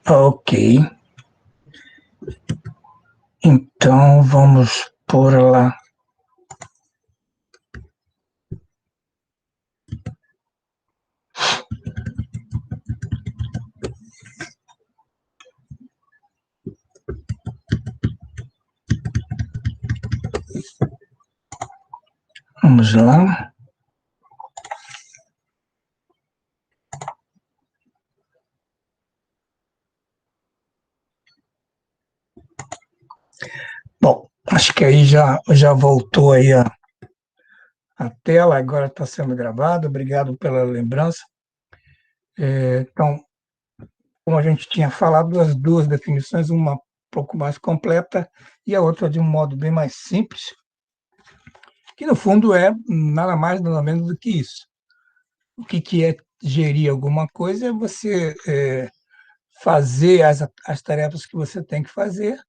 Ok. Então, vamos por lá. Vamos lá. Bom, acho que aí já voltou aí a tela, agora está sendo gravado. Obrigado pela lembrança. Então, como a gente tinha falado, as duas definições, uma um pouco mais completa e a outra de um modo bem mais simples, que no fundo é nada mais, nada menos do que isso. O que é gerir alguma coisa é você fazer as tarefas que você tem que fazer,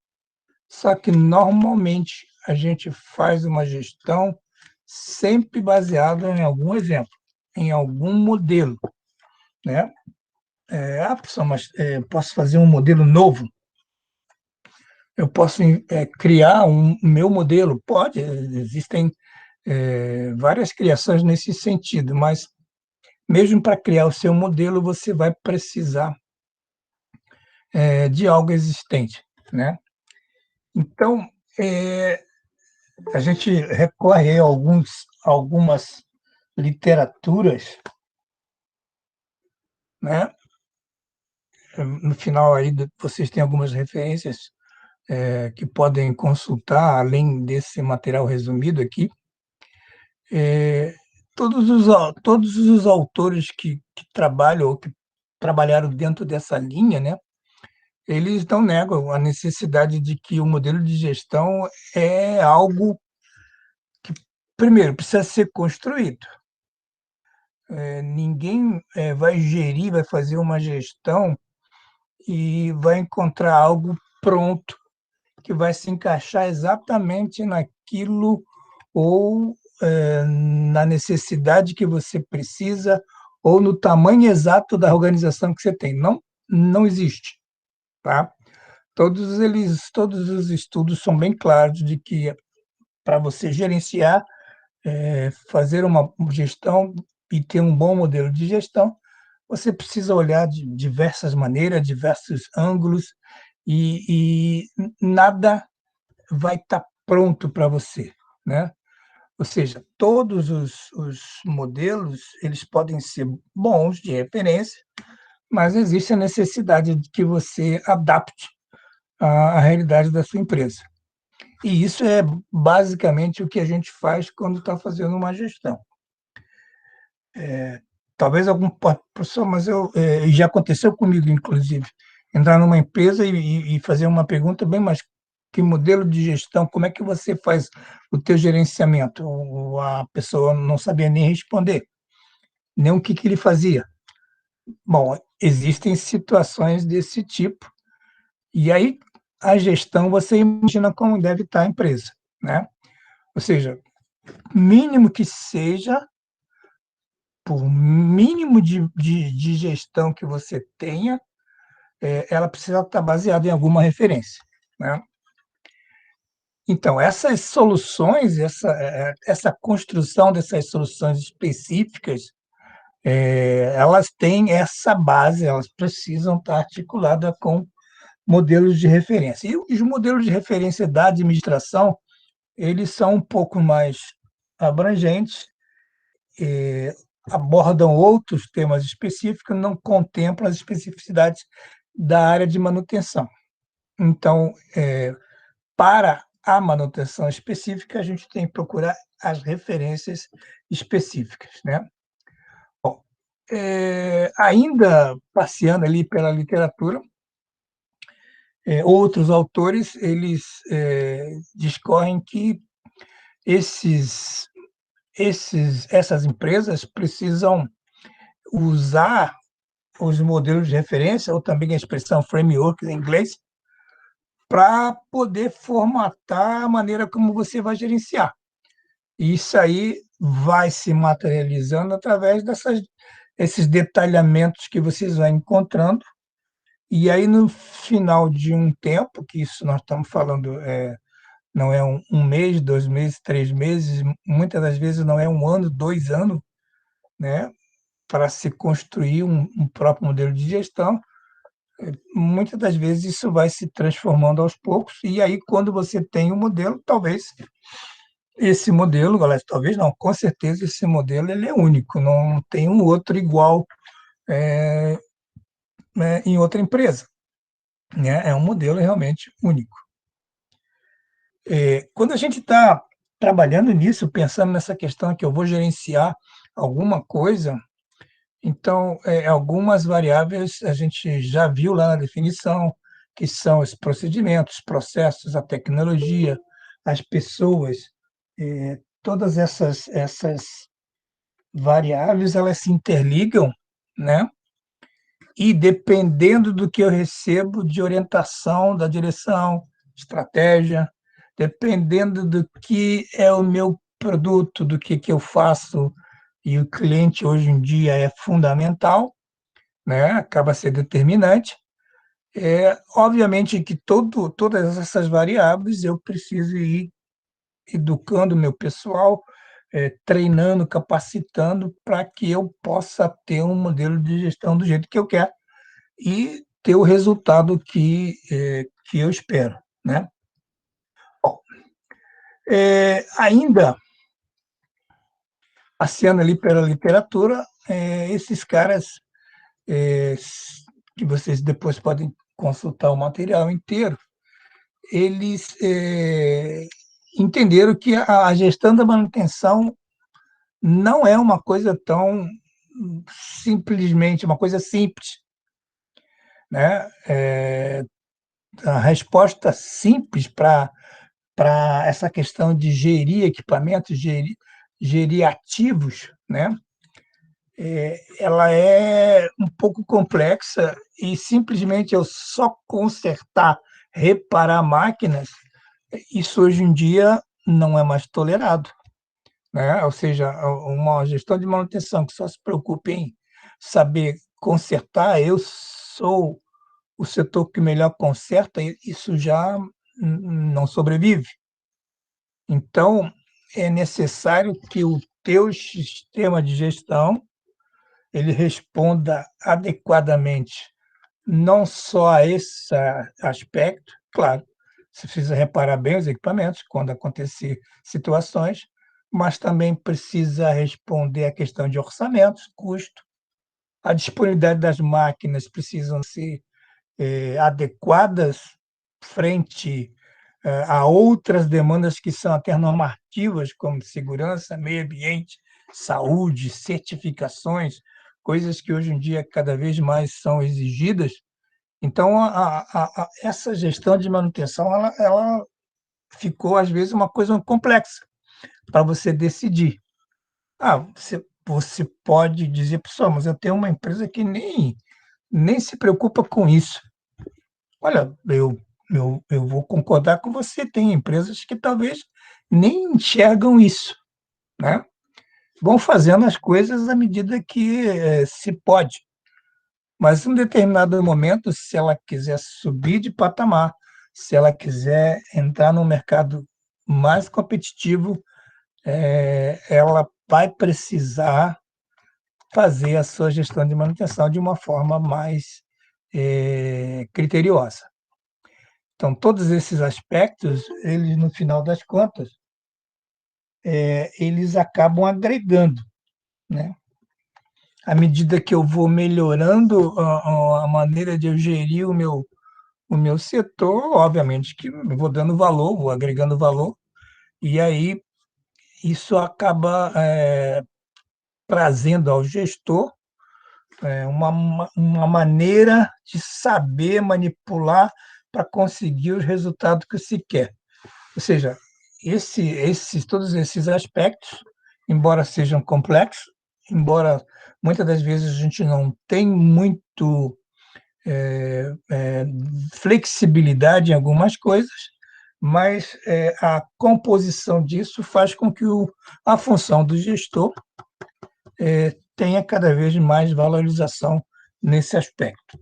só que normalmente a gente faz uma gestão sempre baseada em algum exemplo, em algum modelo, né? Pessoal, mas posso fazer um modelo novo? Eu posso criar um meu modelo? Pode, existem várias criações nesse sentido, mas mesmo para criar o seu modelo, você vai precisar de algo existente, né? Então, a gente recorre a algumas literaturas, né? No final aí vocês têm algumas referências que podem consultar, além desse material resumido aqui. Todos os autores que trabalham ou que trabalharam dentro dessa linha, né? Eles não negam a necessidade de que o modelo de gestão é algo que, primeiro, precisa ser construído. Ninguém vai gerir, vai fazer uma gestão e vai encontrar algo pronto que vai se encaixar exatamente naquilo ou na necessidade que você precisa ou no tamanho exato da organização que você tem. Não, não existe, tá? Todos os estudos são bem claros de que para você gerenciar, fazer uma gestão e ter um bom modelo de gestão, você precisa olhar de diversas maneiras, diversos ângulos, e nada vai estar pronto para você, né? Ou seja, todos os modelos eles podem ser bons de referência, mas existe a necessidade de que você adapte à realidade da sua empresa. E isso é basicamente o que a gente faz quando está fazendo uma gestão. Talvez algum professor, mas já aconteceu comigo, inclusive, entrar numa empresa e fazer uma pergunta bem mais que modelo de gestão, como é que você faz o teu gerenciamento? A pessoa não sabia nem responder, nem o que ele fazia. Bom, existem situações desse tipo, e aí a gestão, você imagina como deve estar a empresa, né? Ou seja, mínimo que seja, por mínimo de gestão que você tenha, ela precisa estar baseada em alguma referência, né? Então, essas soluções, essa construção dessas soluções específicas, elas têm essa base, elas precisam estar articuladas com modelos de referência. E os modelos de referência da administração, eles são um pouco mais abrangentes, abordam outros temas específicos, não contemplam as especificidades da área de manutenção. Então, para a manutenção específica, a gente tem que procurar as referências específicas, né? Bom, ainda passeando ali pela literatura, outros autores eles discorrem que essas empresas precisam usar os modelos de referência, ou também a expressão framework em inglês, para poder formatar a maneira como você vai gerenciar. E isso aí vai se materializando através esses detalhamentos que vocês vão encontrando, e aí no final de um tempo, que isso nós estamos falando, não é um mês, 2 meses, 3 meses, muitas das vezes não é 1 ano, 2 anos, né, para se construir um próprio modelo de gestão. Muitas das vezes isso vai se transformando aos poucos, e aí quando você tem um modelo, talvez esse modelo, galera, talvez não, com certeza esse modelo ele é único, não tem um outro igual, né, em outra empresa, né? É um modelo realmente único. Quando a gente está trabalhando nisso, pensando nessa questão que eu vou gerenciar alguma coisa, então, algumas variáveis a gente já viu lá na definição, que são os procedimentos, processos, a tecnologia, as pessoas, todas essas variáveis, elas se interligam, né? E dependendo do que eu recebo de orientação da direção, estratégia, dependendo do que é o meu produto, do que eu faço, e o cliente hoje em dia é fundamental, né? Acaba sendo determinante. Obviamente que todas essas variáveis eu preciso ir educando o meu pessoal, treinando, capacitando, para que eu possa ter um modelo de gestão do jeito que eu quero e ter o resultado que eu espero, né? Bom, ainda passeando ali pela literatura, esses caras, é, que vocês depois podem consultar o material inteiro, eles entenderam que a gestão da manutenção não é uma coisa tão simplesmente, uma coisa simples, né? A resposta simples para essa questão de gerir equipamentos, gerir ativos, né? Ela é um pouco complexa e simplesmente eu só consertar, reparar máquinas, isso hoje em dia não é mais tolerado, né? Ou seja, uma gestão de manutenção que só se preocupe em saber consertar, eu sou o setor que melhor conserta, isso já não sobrevive. Então, é necessário que o teu sistema de gestão ele responda adequadamente, não só a esse aspecto, claro, você precisa reparar bem os equipamentos quando acontecer situações, mas também precisa responder à questão de orçamentos, custo, a disponibilidade das máquinas precisam ser adequadas frente a outras demandas que são até normativas, como segurança, meio ambiente, saúde, certificações, coisas que hoje em dia cada vez mais são exigidas. Então, essa gestão de manutenção ela ficou, às vezes, uma coisa complexa para você decidir. Você pode dizer, pessoal, mas eu tenho uma empresa que nem se preocupa com isso. Olha, eu vou concordar com você, tem empresas que talvez nem enxergam isso, né? Vão fazendo as coisas à medida que se pode, mas em um determinado momento, se ela quiser subir de patamar, se ela quiser entrar no mercado mais competitivo, ela vai precisar fazer a sua gestão de manutenção de uma forma mais criteriosa. Então, todos esses aspectos, eles, no final das contas, eles acabam agregando, né? À medida que eu vou melhorando a maneira de eu gerir o meu setor, obviamente que eu vou dando valor, vou agregando valor, e aí isso acaba trazendo ao gestor uma maneira de saber manipular para conseguir os resultados que se quer. Ou seja, todos esses aspectos, embora sejam complexos, embora muitas das vezes a gente não tem muito flexibilidade em algumas coisas, mas a composição disso faz com que a função do gestor tenha cada vez mais valorização nesse aspecto.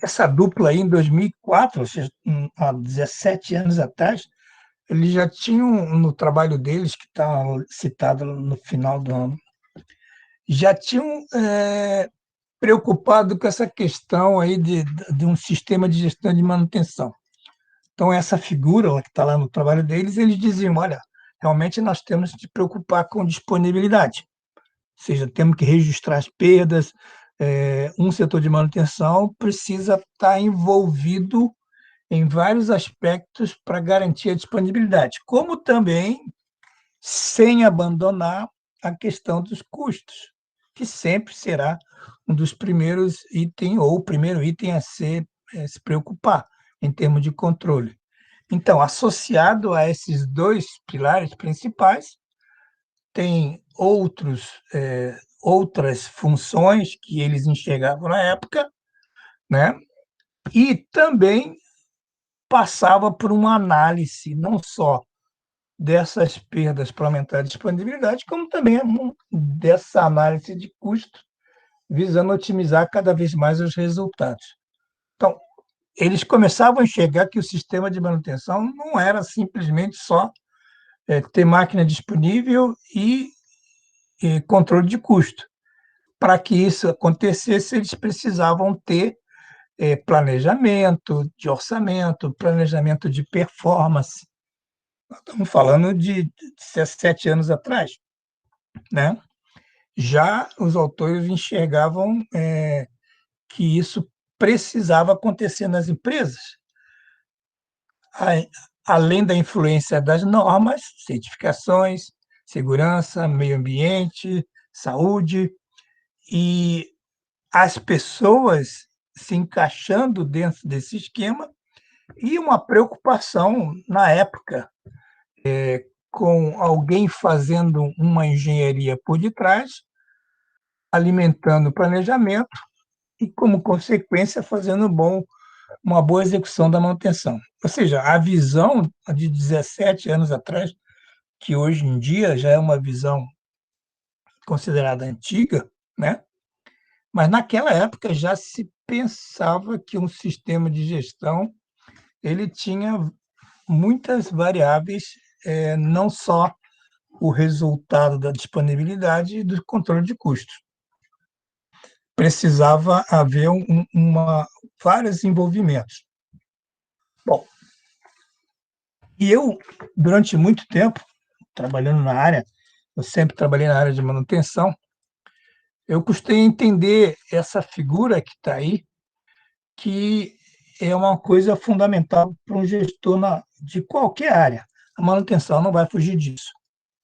Essa dupla aí, em 2004, ou seja, há 17 anos atrás, eles já tinham, no trabalho deles, que está citado no final do ano, já tinham preocupado com essa questão aí de um sistema de gestão de manutenção. Então, essa figura que está lá no trabalho deles, eles diziam, olha, realmente nós temos que preocupar com disponibilidade, ou seja, temos que registrar as perdas, um setor de manutenção precisa estar envolvido em vários aspectos para garantir a disponibilidade, como também sem abandonar a questão dos custos, que sempre será um dos primeiros itens, ou o primeiro item a se preocupar em termos de controle. Então, associado a esses dois pilares principais, tem outras funções que eles enxergavam na época, né? E também passava por uma análise não só dessas perdas para aumentar a disponibilidade, como também dessa análise de custo, visando otimizar cada vez mais os resultados. Então, eles começavam a enxergar que o sistema de manutenção não era simplesmente só ter máquina disponível e controle de custo. Para que isso acontecesse, eles precisavam ter planejamento de orçamento, planejamento de performance. Nós estamos falando de 17 anos atrás, né? Já os autores enxergavam que isso precisava acontecer nas empresas, além da influência das normas, certificações, segurança, meio ambiente, saúde, e as pessoas se encaixando dentro desse esquema, e uma preocupação na época com alguém fazendo uma engenharia por detrás, alimentando o planejamento e, como consequência, fazendo uma boa execução da manutenção. Ou seja, a visão de 17 anos atrás, que hoje em dia já é uma visão considerada antiga, né? Mas naquela época já se pensava que um sistema de gestão ele tinha muitas variáveis, não só o resultado da disponibilidade e do controle de custos. Precisava haver vários envolvimentos. Bom, e eu, durante muito tempo, trabalhando na área, eu sempre trabalhei na área de manutenção, eu custei entender essa figura que está aí, que é uma coisa fundamental para um gestor de qualquer área. A manutenção não vai fugir disso,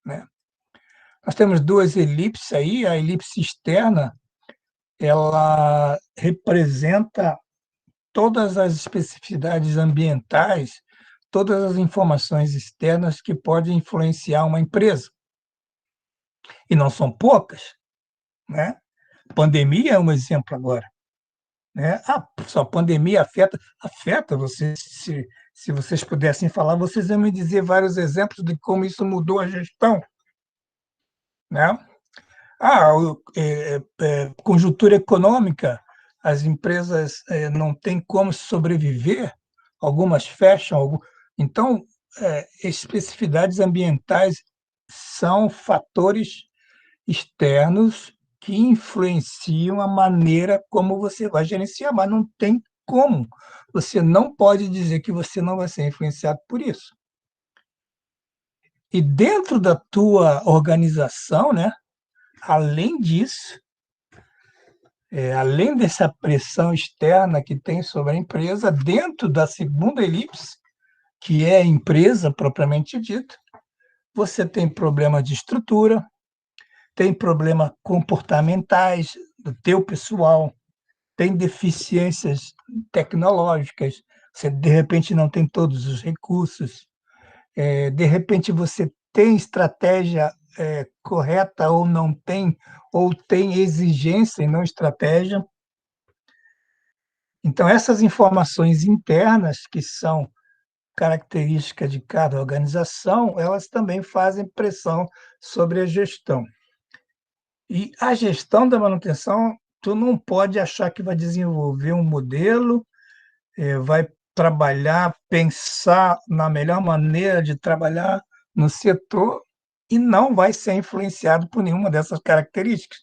né? Nós temos duas elipses aí, a elipse externa, ela representa todas as especificidades ambientais, todas as informações externas que podem influenciar uma empresa. E não são poucas, né? Pandemia é um exemplo agora, né? Só a pandemia afeta vocês. Se vocês pudessem falar, vocês iam me dizer vários exemplos de como isso mudou a gestão, né? Conjuntura econômica, as empresas não têm como sobreviver, algumas fecham. Então, especificidades ambientais são fatores externos que influenciam a maneira como você vai gerenciar, mas não tem como. Você não pode dizer que você não vai ser influenciado por isso. E dentro da tua organização, né, além disso, além dessa pressão externa que tem sobre a empresa, dentro da segunda elipse, que é a empresa propriamente dita, você tem problemas de estrutura, tem problemas comportamentais do teu pessoal, tem deficiências tecnológicas, você, de repente, não tem todos os recursos, de repente, você tem estratégia correta ou tem exigência e não estratégia. Então, essas informações internas, que são característica de cada organização, elas também fazem pressão sobre a gestão. E a gestão da manutenção, tu não pode achar que vai desenvolver um modelo, vai trabalhar, pensar na melhor maneira de trabalhar no setor e não vai ser influenciado por nenhuma dessas características.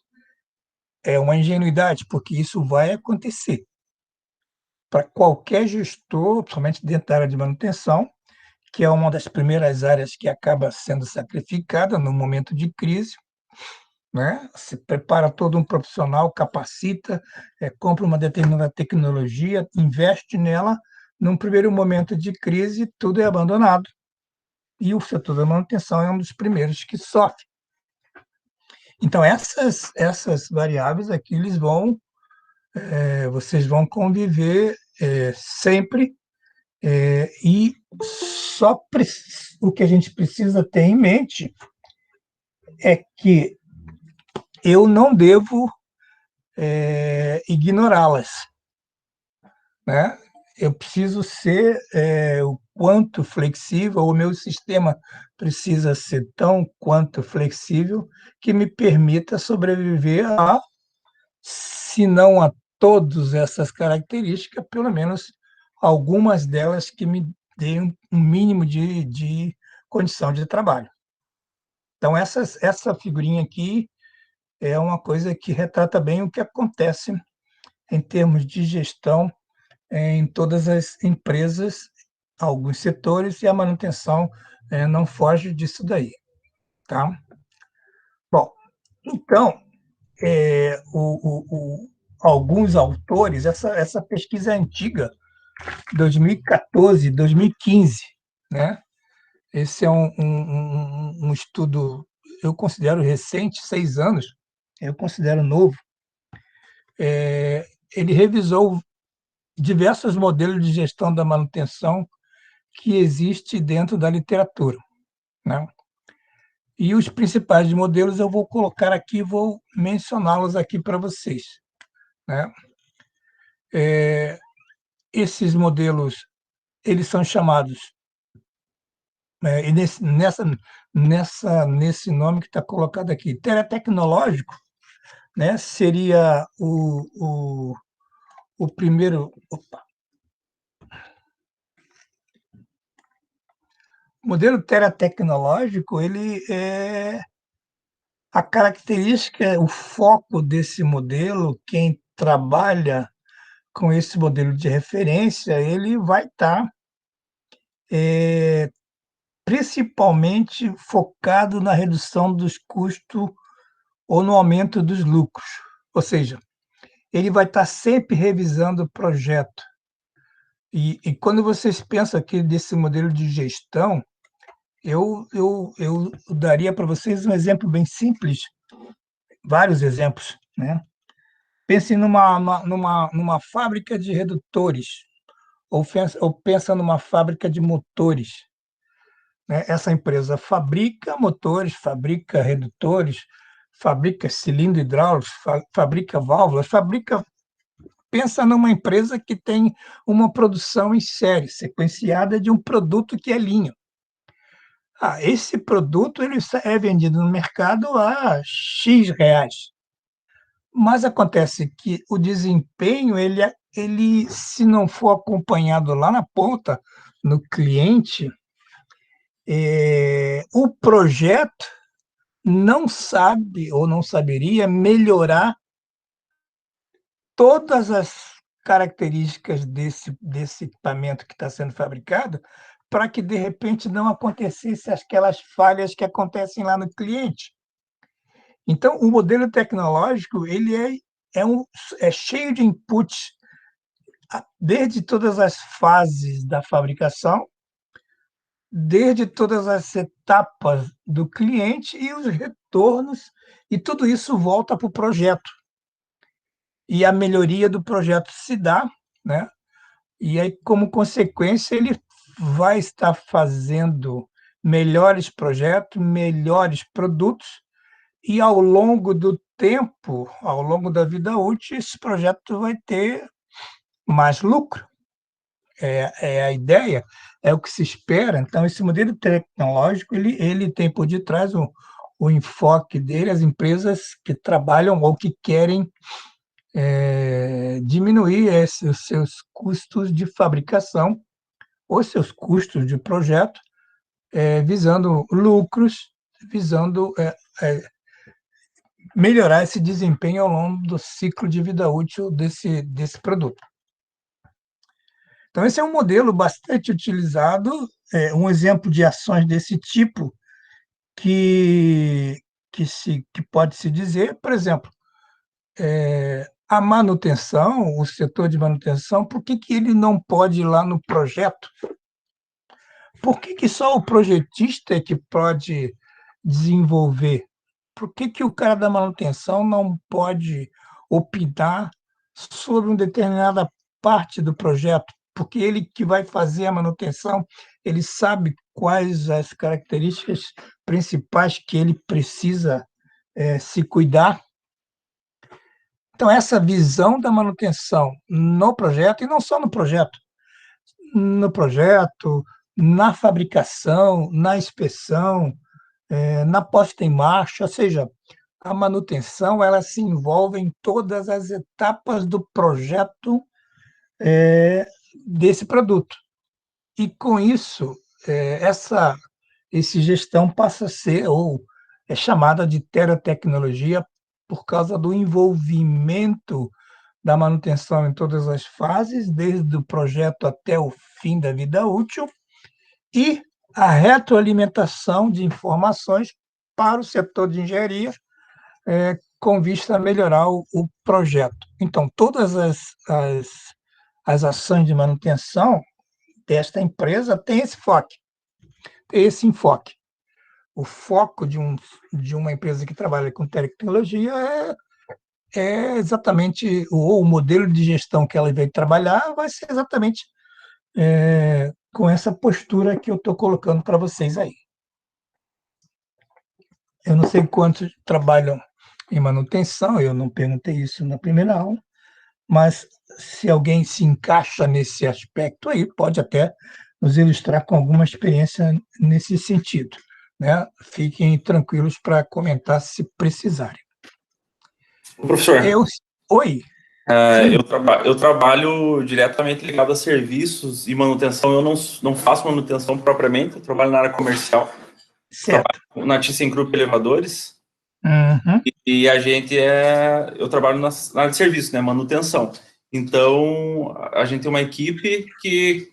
É uma ingenuidade, porque isso vai acontecer. Para qualquer gestor, principalmente dentro da área de manutenção, que é uma das primeiras áreas que acaba sendo sacrificada no momento de crise, né? Se prepara todo um profissional, capacita, compra uma determinada tecnologia, investe nela, num primeiro momento de crise, tudo é abandonado. E o setor da manutenção é um dos primeiros que sofre. Então, essas variáveis aqui, vocês vão conviver sempre, e só o que a gente precisa ter em mente é que eu não devo ignorá-las, né? Eu preciso ser o quanto flexível, o meu sistema precisa ser tão quanto flexível que me permita sobreviver se não a todas essas características, pelo menos algumas delas que me deem um mínimo de condição de trabalho. Então, essa figurinha aqui é uma coisa que retrata bem o que acontece em termos de gestão em todas as empresas, alguns setores, e a manutenção não foge disso daí. Tá? Bom, então, alguns autores, essa pesquisa é antiga, 2014, 2015, né? Esse é um estudo, eu considero recente, 6 anos, eu considero novo. Ele revisou diversos modelos de gestão da manutenção que existe dentro da literatura, né? E os principais modelos eu vou colocar aqui, vou mencioná-los aqui para vocês, né? Esses modelos, eles são chamados, e nesse nome que está colocado aqui, teletecnológico, né? Seria o primeiro. Opa. O modelo teletecnológico, ele é a característica, o foco desse modelo, quem trabalha com esse modelo de referência, ele vai estar principalmente focado na redução dos custos ou no aumento dos lucros. Ou seja, ele vai estar sempre revisando o projeto. E quando vocês pensam aqui desse modelo de gestão, eu daria para vocês um exemplo bem simples, vários exemplos, né? Pense numa fábrica de redutores, ou pensa numa fábrica de motores, né? Essa empresa fabrica motores, fabrica redutores, fabrica cilindro hidráulico, fabrica válvulas, pensa numa empresa que tem uma produção em série, sequenciada de um produto que é linha. Esse produto ele é vendido no mercado a X reais. Mas acontece que o desempenho, ele, se não for acompanhado lá na ponta, no cliente, o projeto não sabe ou não saberia melhorar todas as características desse equipamento que está sendo fabricado para que, de repente, não acontecesse aquelas falhas que acontecem lá no cliente. Então, o modelo tecnológico ele é cheio de inputs, desde todas as fases da fabricação, desde todas as etapas do cliente e os retornos, e tudo isso volta para o projeto. E a melhoria do projeto se dá, né? E aí, como consequência, ele vai estar fazendo melhores projetos, melhores produtos, e ao longo do tempo, ao longo da vida útil, esse projeto vai ter mais lucro. é a ideia, é o que se espera. Então, esse modelo tecnológico, ele tem por detrás o enfoque dele, as empresas que trabalham ou que querem diminuir os seus custos de fabricação, os seus custos de projeto, visando lucros, visando melhorar esse desempenho ao longo do ciclo de vida útil desse produto. Então, esse é um modelo bastante utilizado, um exemplo de ações desse tipo que, que pode se dizer, por exemplo, a manutenção, o setor de manutenção, por que ele não pode ir lá no projeto? Por que só o projetista é que pode desenvolver? Por que o cara da manutenção não pode opinar sobre uma determinada parte do projeto? Porque ele que vai fazer a manutenção, ele sabe quais as características principais que ele precisa se cuidar. Então, essa visão da manutenção no projeto, e não só no projeto, na fabricação, na inspeção, na posta em marcha, ou seja, a manutenção ela se envolve em todas as etapas do projeto desse produto. E, com isso, esse gestão passa a ser, ou é chamada de terratecnologia, por causa do envolvimento da manutenção em todas as fases, desde o projeto até o fim da vida útil, e a retroalimentação de informações para o setor de engenharia, com vista a melhorar o projeto. Então, todas as ações de manutenção desta empresa têm esse enfoque. O foco de uma empresa que trabalha com tecnologia é exatamente o modelo de gestão que ela vai trabalhar vai ser exatamente com essa postura que eu estou colocando para vocês aí. Eu não sei quantos trabalham em manutenção, eu não perguntei isso na primeira aula, mas se alguém se encaixa nesse aspecto aí, pode até nos ilustrar com alguma experiência nesse sentido, né? Fiquem tranquilos para comentar se precisarem. Professor, oi. Eu trabalho diretamente ligado a serviços e manutenção. Eu não faço manutenção propriamente, eu trabalho na área comercial. Certo. Trabalho na ThyssenKrupp Elevadores. Uhum. E eu trabalho na área de serviço, né, manutenção. Então, a gente tem uma equipe que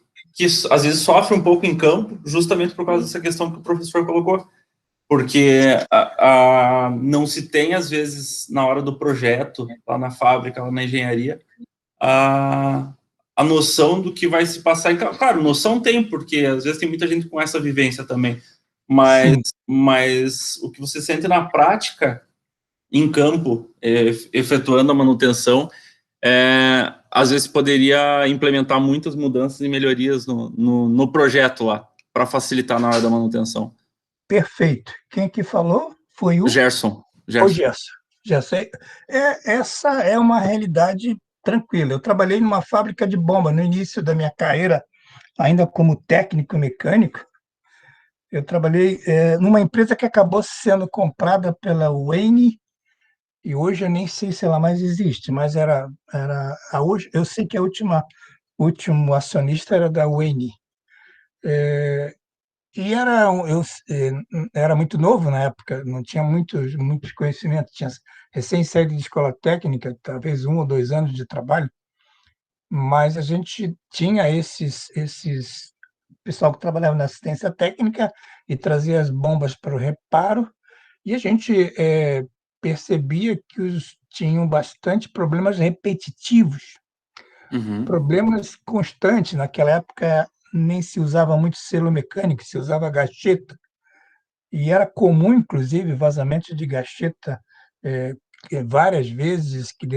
às vezes sofre um pouco em campo, justamente por causa dessa questão que o professor colocou. Porque não se tem, às vezes, na hora do projeto, lá na fábrica, lá na engenharia, a noção do que vai se passar em campo. Claro, noção tem, porque às vezes tem muita gente com essa vivência também, mas o que você sente na prática, em campo, efetuando a manutenção, às vezes poderia implementar muitas mudanças e melhorias no projeto lá, para facilitar na hora da manutenção. Perfeito. Quem que falou foi o Gerson. O Gerson. Essa é uma realidade tranquila. Eu trabalhei numa fábrica de bomba no início da minha carreira, ainda como técnico mecânico. Eu trabalhei numa empresa que acabou sendo comprada pela Wayne, e hoje eu nem sei se ela mais existe, mas hoje eu sei que a último acionista era da Wayne. E era muito novo na época, não tinha muitos conhecimentos, tinha recém saído de escola técnica, talvez 1 ou 2 anos de trabalho, mas a gente tinha esses pessoal que trabalhava na assistência técnica e trazia as bombas para o reparo, e a gente percebia que tinham bastante problemas repetitivos, problemas constantes. Naquela época nem se usava muito selo mecânico, se usava gacheta, e era comum, inclusive, vazamento de gacheta várias vezes, que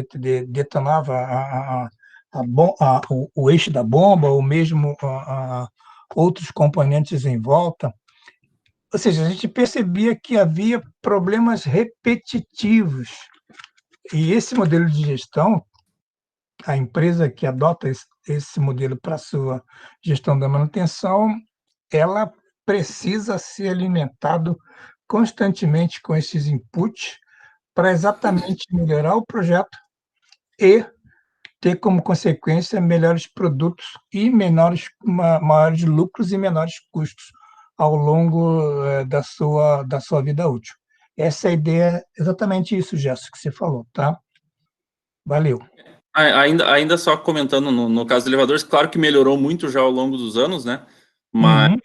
detonava o eixo da bomba, ou mesmo outros componentes em volta. Ou seja, a gente percebia que havia problemas repetitivos. E esse modelo de gestão, a empresa que adota esse modelo para a sua gestão da manutenção, ela precisa ser alimentado constantemente com esses inputs para exatamente melhorar o projeto e ter como consequência melhores produtos e maiores lucros e menores custos ao longo da sua vida útil. Essa é a ideia, exatamente isso, Gerson, que você falou, tá? Valeu. Ainda só comentando no caso do elevadores, claro que melhorou muito já ao longo dos anos, né? Uhum.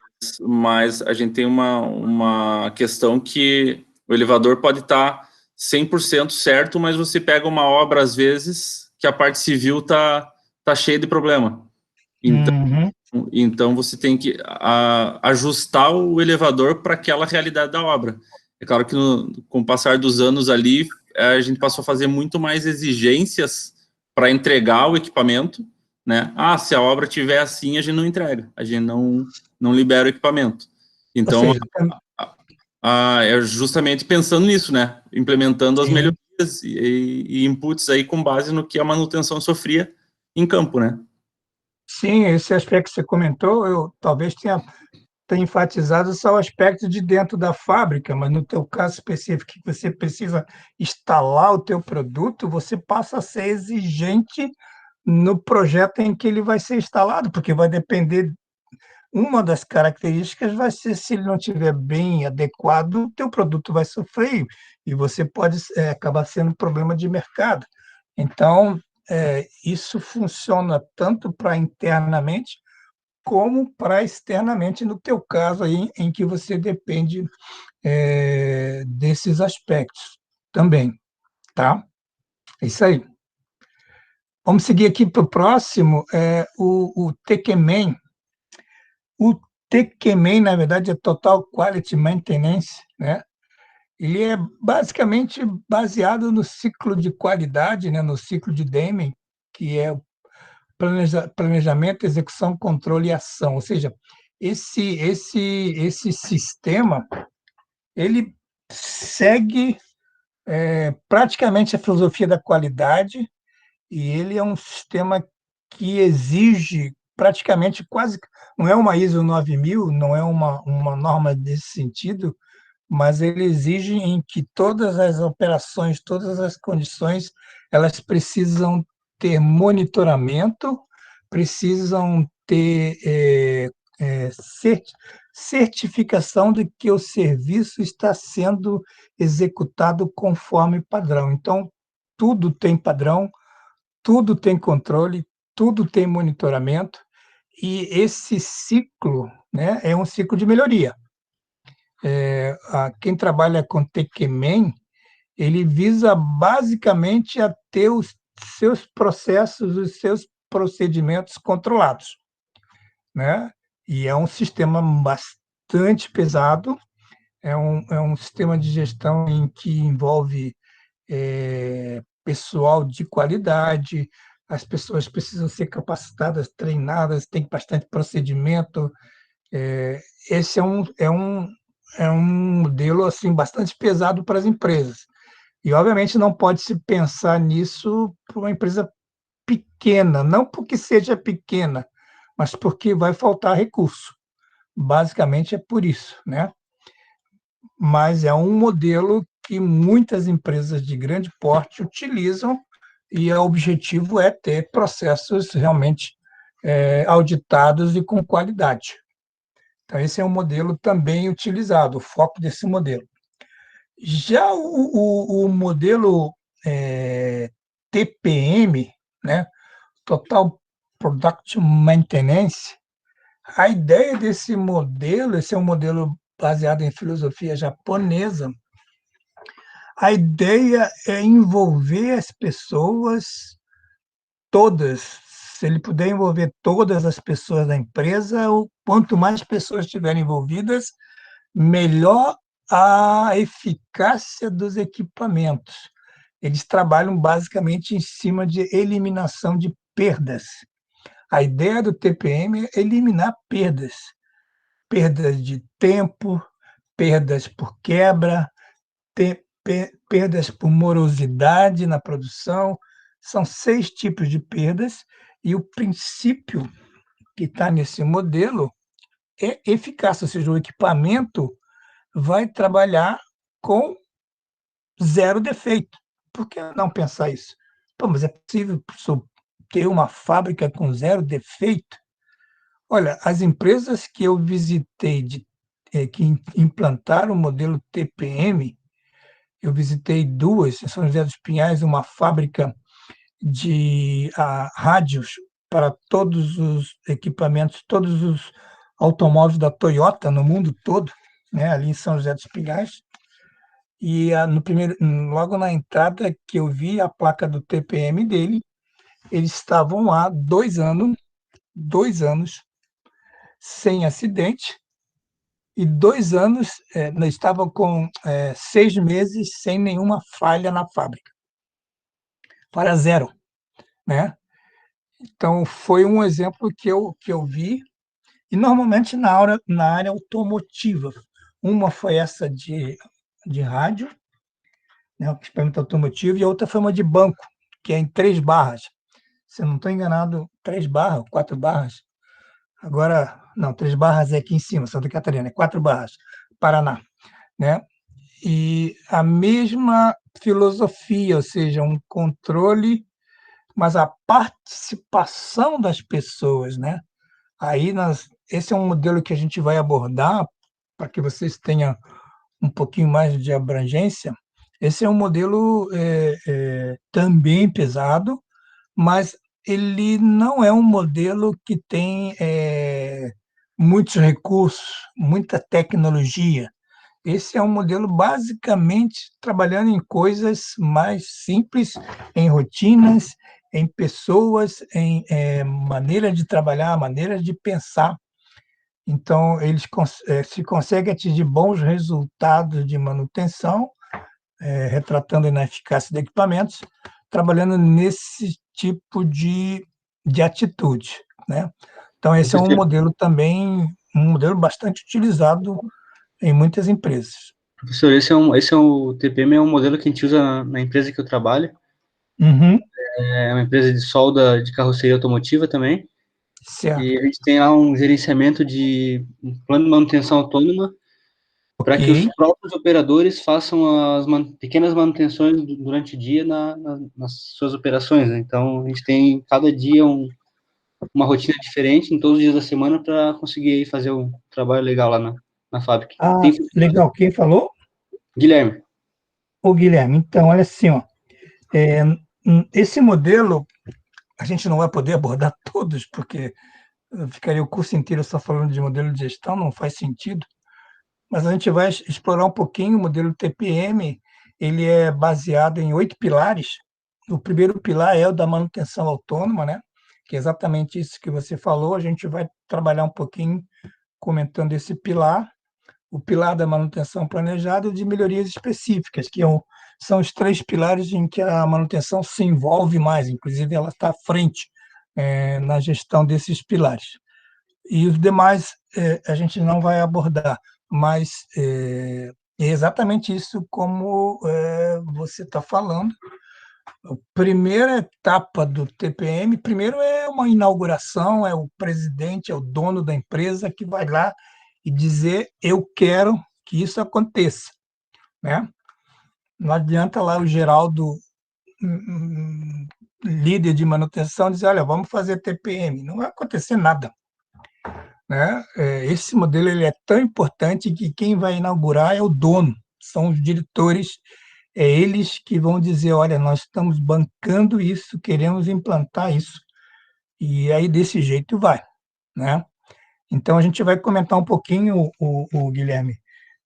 Mas a gente tem uma questão que o elevador pode estar 100% certo, mas você pega uma obra, às vezes, que a parte civil tá cheia de problema. Uhum. Então você tem que ajustar o elevador para aquela realidade da obra. É claro que com o passar dos anos ali, a gente passou a fazer muito mais exigências para entregar o equipamento, né? Ah, se a obra tiver assim, a gente não entrega, a gente não libera o equipamento. Ou Então, seja, é justamente pensando nisso, né? Implementando as sim, melhorias e inputs aí com base no que a manutenção sofria em campo, né? sim, esse aspecto que você comentou, eu talvez tenha enfatizado só o aspecto de dentro da fábrica, mas no teu caso específico, que você precisa instalar o teu produto, você passa a ser exigente no projeto em que ele vai ser instalado, porque vai depender, uma das características vai ser, se ele não estiver bem adequado, o teu produto vai sofrer e você pode acabar sendo um problema de mercado. Então, isso funciona tanto para internamente como para externamente, no teu caso aí, em que você depende desses aspectos também, tá? É isso aí. Vamos seguir aqui para o próximo, o TQMAN. O TQMAN, na verdade, é Total Quality Maintenance, né? Ele é basicamente baseado no ciclo de qualidade, né? No ciclo de Deming, que é o planejamento, execução, controle e ação. Ou seja, esse sistema, ele segue praticamente a filosofia da qualidade, e ele é um sistema que exige praticamente quase, não é uma ISO 9000, não é uma norma desse sentido, mas ele exige em que todas as operações, todas as condições, elas precisam ter monitoramento, precisam ter certificação de que o serviço está sendo executado conforme padrão. Então, tudo tem padrão, tudo tem controle, tudo tem monitoramento, e esse ciclo, né, é um ciclo de melhoria. Quem trabalha com TQMan, ele visa basicamente a ter os seus processos, os seus procedimentos controlados, né? E é um sistema bastante pesado, é um sistema de gestão em que envolve pessoal de qualidade, as pessoas precisam ser capacitadas, treinadas, tem bastante procedimento. Esse é um modelo assim bastante pesado para as empresas. E, obviamente, não pode se pensar nisso para uma empresa pequena, não porque seja pequena, mas porque vai faltar recurso. Basicamente é por isso, né? Mas é um modelo que muitas empresas de grande porte utilizam, e o objetivo é ter processos realmente auditados e com qualidade. Então, esse é um modelo também utilizado, o foco desse modelo. Já o modelo TPM, né, Total Product Maintenance, a ideia desse modelo, esse é um modelo baseado em filosofia japonesa, a ideia é envolver as pessoas todas. Se ele puder envolver todas as pessoas da empresa, quanto mais pessoas estiverem envolvidas, melhor a eficácia dos equipamentos. Eles trabalham basicamente em cima de eliminação de perdas. A ideia do TPM é eliminar perdas. Perdas de tempo, perdas por quebra, perdas por morosidade na produção. São 6 tipos de perdas, E o princípio que está nesse modelo é eficácia, ou seja, o equipamento vai trabalhar com zero defeito. Por que não pensar isso? Pô, mas é possível ter uma fábrica com zero defeito? Olha, as empresas que eu visitei que implantaram o modelo TPM, eu visitei duas, em São José dos Pinhais, uma fábrica de rádios para todos os equipamentos, todos os automóveis da Toyota no mundo todo, né, ali em São José dos Pinhais. E no primeiro, logo na entrada que eu vi a placa do TPM dele, eles estavam lá 2 anos sem acidente, e 2 anos estavam com 6 meses sem nenhuma falha na fábrica, para zero, né? Então, foi um exemplo que eu vi, e normalmente na área automotiva. Uma foi essa de rádio, né, o equipamento automotivo, e a outra foi uma de banco, que é em 3 barras. Se eu não estou enganado, 3 barras, 4 barras. Agora, não, 3 barras é aqui em cima, Santa Catarina, é 4 barras, Paraná, né? E a mesma filosofia, ou seja, um controle, mas a participação das pessoas, né? Aí esse é um modelo que a gente vai abordar para que vocês tenham um pouquinho mais de abrangência. Esse é um modelo também pesado, mas ele não é um modelo que tem muitos recursos, muita tecnologia. Esse é um modelo basicamente trabalhando em coisas mais simples, em rotinas, em pessoas, em maneira de trabalhar, maneira de pensar. Então, eles se conseguem atingir bons resultados de manutenção, retratando a eficácia de equipamentos, trabalhando nesse tipo de atitude, né? Então, esse é um Professor, modelo também, um modelo bastante utilizado em muitas empresas. professor, esse é o TPM é um modelo que a gente usa na empresa que eu trabalho. Uhum, É uma empresa de solda de carroceria automotiva também. certo, E a gente tem lá um gerenciamento um plano de manutenção autônoma para que os ok. próprios operadores façam as pequenas manutenções durante o dia nas suas operações, né? Então, a gente tem cada dia uma rotina diferente em todos os dias da semana para conseguir aí fazer um trabalho legal lá na fábrica. Ah, Tem legal. Quem falou? Guilherme. O Guilherme. Então, olha assim, ó, é, esse modelo a gente não vai poder abordar todos, porque ficaria o curso inteiro só falando de modelo de gestão, não faz sentido. Mas a gente vai explorar um pouquinho o modelo TPM. Ele é baseado em 8 pilares. O primeiro pilar é o da manutenção autônoma, né? Que é exatamente isso que você falou. A gente vai trabalhar um pouquinho comentando esse pilar, o pilar da manutenção planejada e de melhorias específicas, são os 3 pilares em que a manutenção se envolve mais, inclusive ela está à frente na gestão desses pilares. E os demais a gente não vai abordar, mas é exatamente isso como você está falando. A primeira etapa do TPM, primeiro é uma inauguração, é o presidente, é o dono da empresa que vai lá e dizer: eu quero que isso aconteça, né? Não adianta lá o Geraldo, líder de manutenção, dizer: olha, vamos fazer TPM. Não vai acontecer nada, né? Esse modelo ele é tão importante que quem vai inaugurar é o dono, são os diretores, é eles que vão dizer: olha, nós estamos bancando isso, queremos implantar isso, e aí desse jeito vai, né? Então a gente vai comentar um pouquinho, o Guilherme,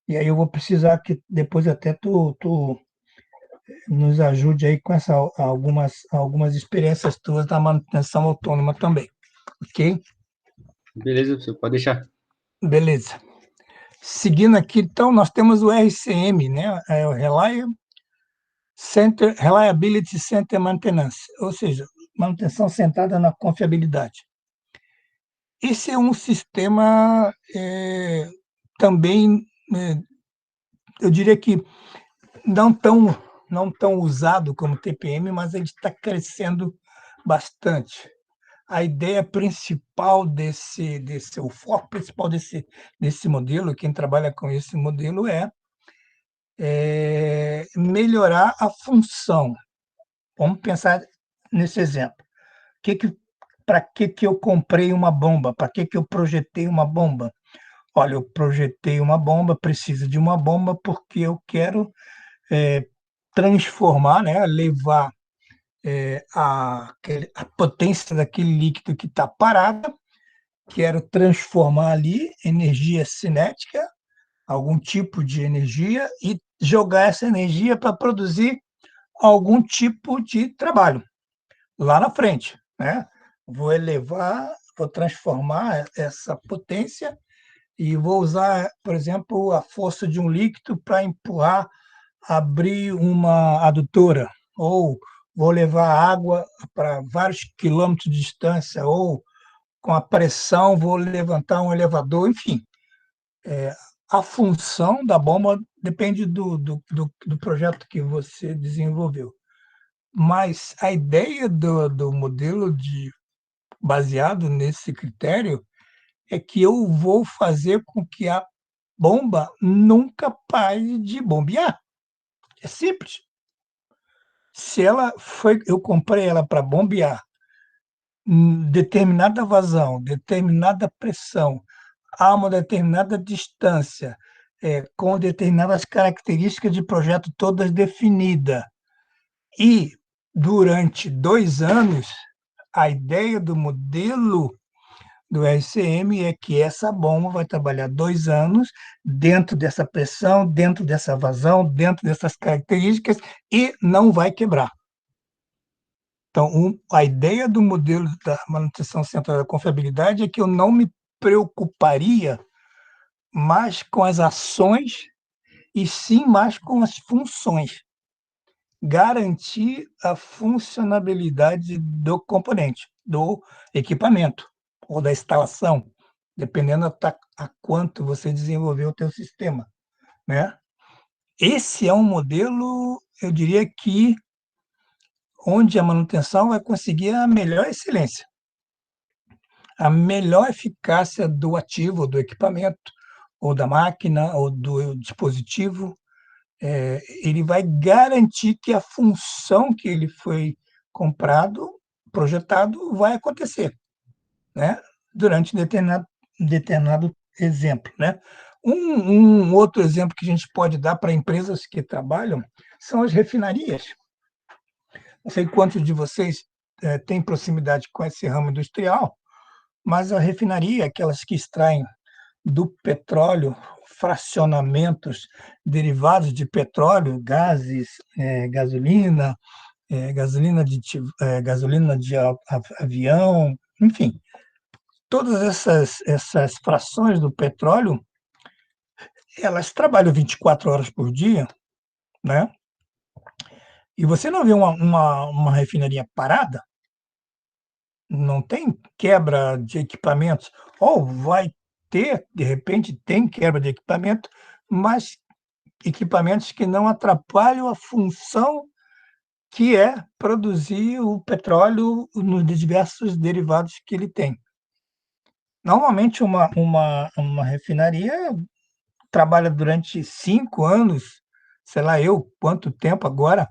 e aí eu vou precisar que depois até tu nos ajude aí com algumas experiências tuas da manutenção autônoma também, ok? Beleza, você pode deixar. Beleza. Seguindo aqui, então, nós temos o RCM, né? O Reliability Center Maintenance, ou seja, manutenção centrada na confiabilidade. Esse é um sistema também, eu diria que não tão usado como TPM, mas ele está crescendo bastante. a ideia principal o foco principal desse modelo, quem trabalha com esse modelo é melhorar a função. Vamos pensar nesse exemplo. Para que eu comprei uma bomba? Para que eu projetei uma bomba? Olha, eu projetei uma bomba, preciso de uma bomba porque eu quero transformar, né, levar a potência daquele líquido que está parado, quero transformar ali energia cinética, algum tipo de energia, e jogar essa energia para produzir algum tipo de trabalho lá na frente, né? Vou transformar essa potência e vou usar, por exemplo, a força de um líquido para empurrar, abrir uma adutora, ou vou levar água para vários quilômetros de distância, ou com a pressão vou levantar um elevador, enfim. A função da bomba depende do projeto que você desenvolveu. Mas a ideia do modelo baseado nesse critério é que eu vou fazer com que a bomba nunca pare de bombear. É simples. Se eu comprei ela para bombear determinada vazão, determinada pressão, a uma determinada distância, com determinadas características de projeto todas definidas, e durante 2 anos, a ideia do modelo do RCM é que essa bomba vai trabalhar 2 anos dentro dessa pressão, dentro dessa vazão, dentro dessas características e não vai quebrar. Então, a ideia do modelo da manutenção centrada da confiabilidade é que eu não me preocuparia mais com as ações e sim mais com as funções. Garantir a funcionabilidade do componente, do equipamento ou da instalação, dependendo a quanto você desenvolveu o teu sistema, né? Esse é um modelo, eu diria que onde a manutenção vai conseguir a melhor excelência, a melhor eficácia do ativo, do equipamento, ou da máquina, ou do dispositivo. Ele vai garantir que a função que ele foi comprado, projetado, vai acontecer, né? Durante determinado exemplo, né? Um outro exemplo que a gente pode dar para empresas que trabalham são as refinarias. Não sei quantos de vocês têm proximidade com esse ramo industrial, mas a refinaria, aquelas que extraem do petróleo fracionamentos derivados de petróleo, gases, gasolina, gasolina de avião, enfim, todas essas frações do petróleo, elas trabalham 24 horas por dia, né? E você não vê uma refinaria parada, não tem quebra de equipamentos, ou vai ter, de repente, tem quebra de equipamento, mas equipamentos que não atrapalham a função que é produzir o petróleo nos diversos derivados que ele tem. Normalmente, uma refinaria trabalha durante 5 anos, sei lá eu quanto tempo agora,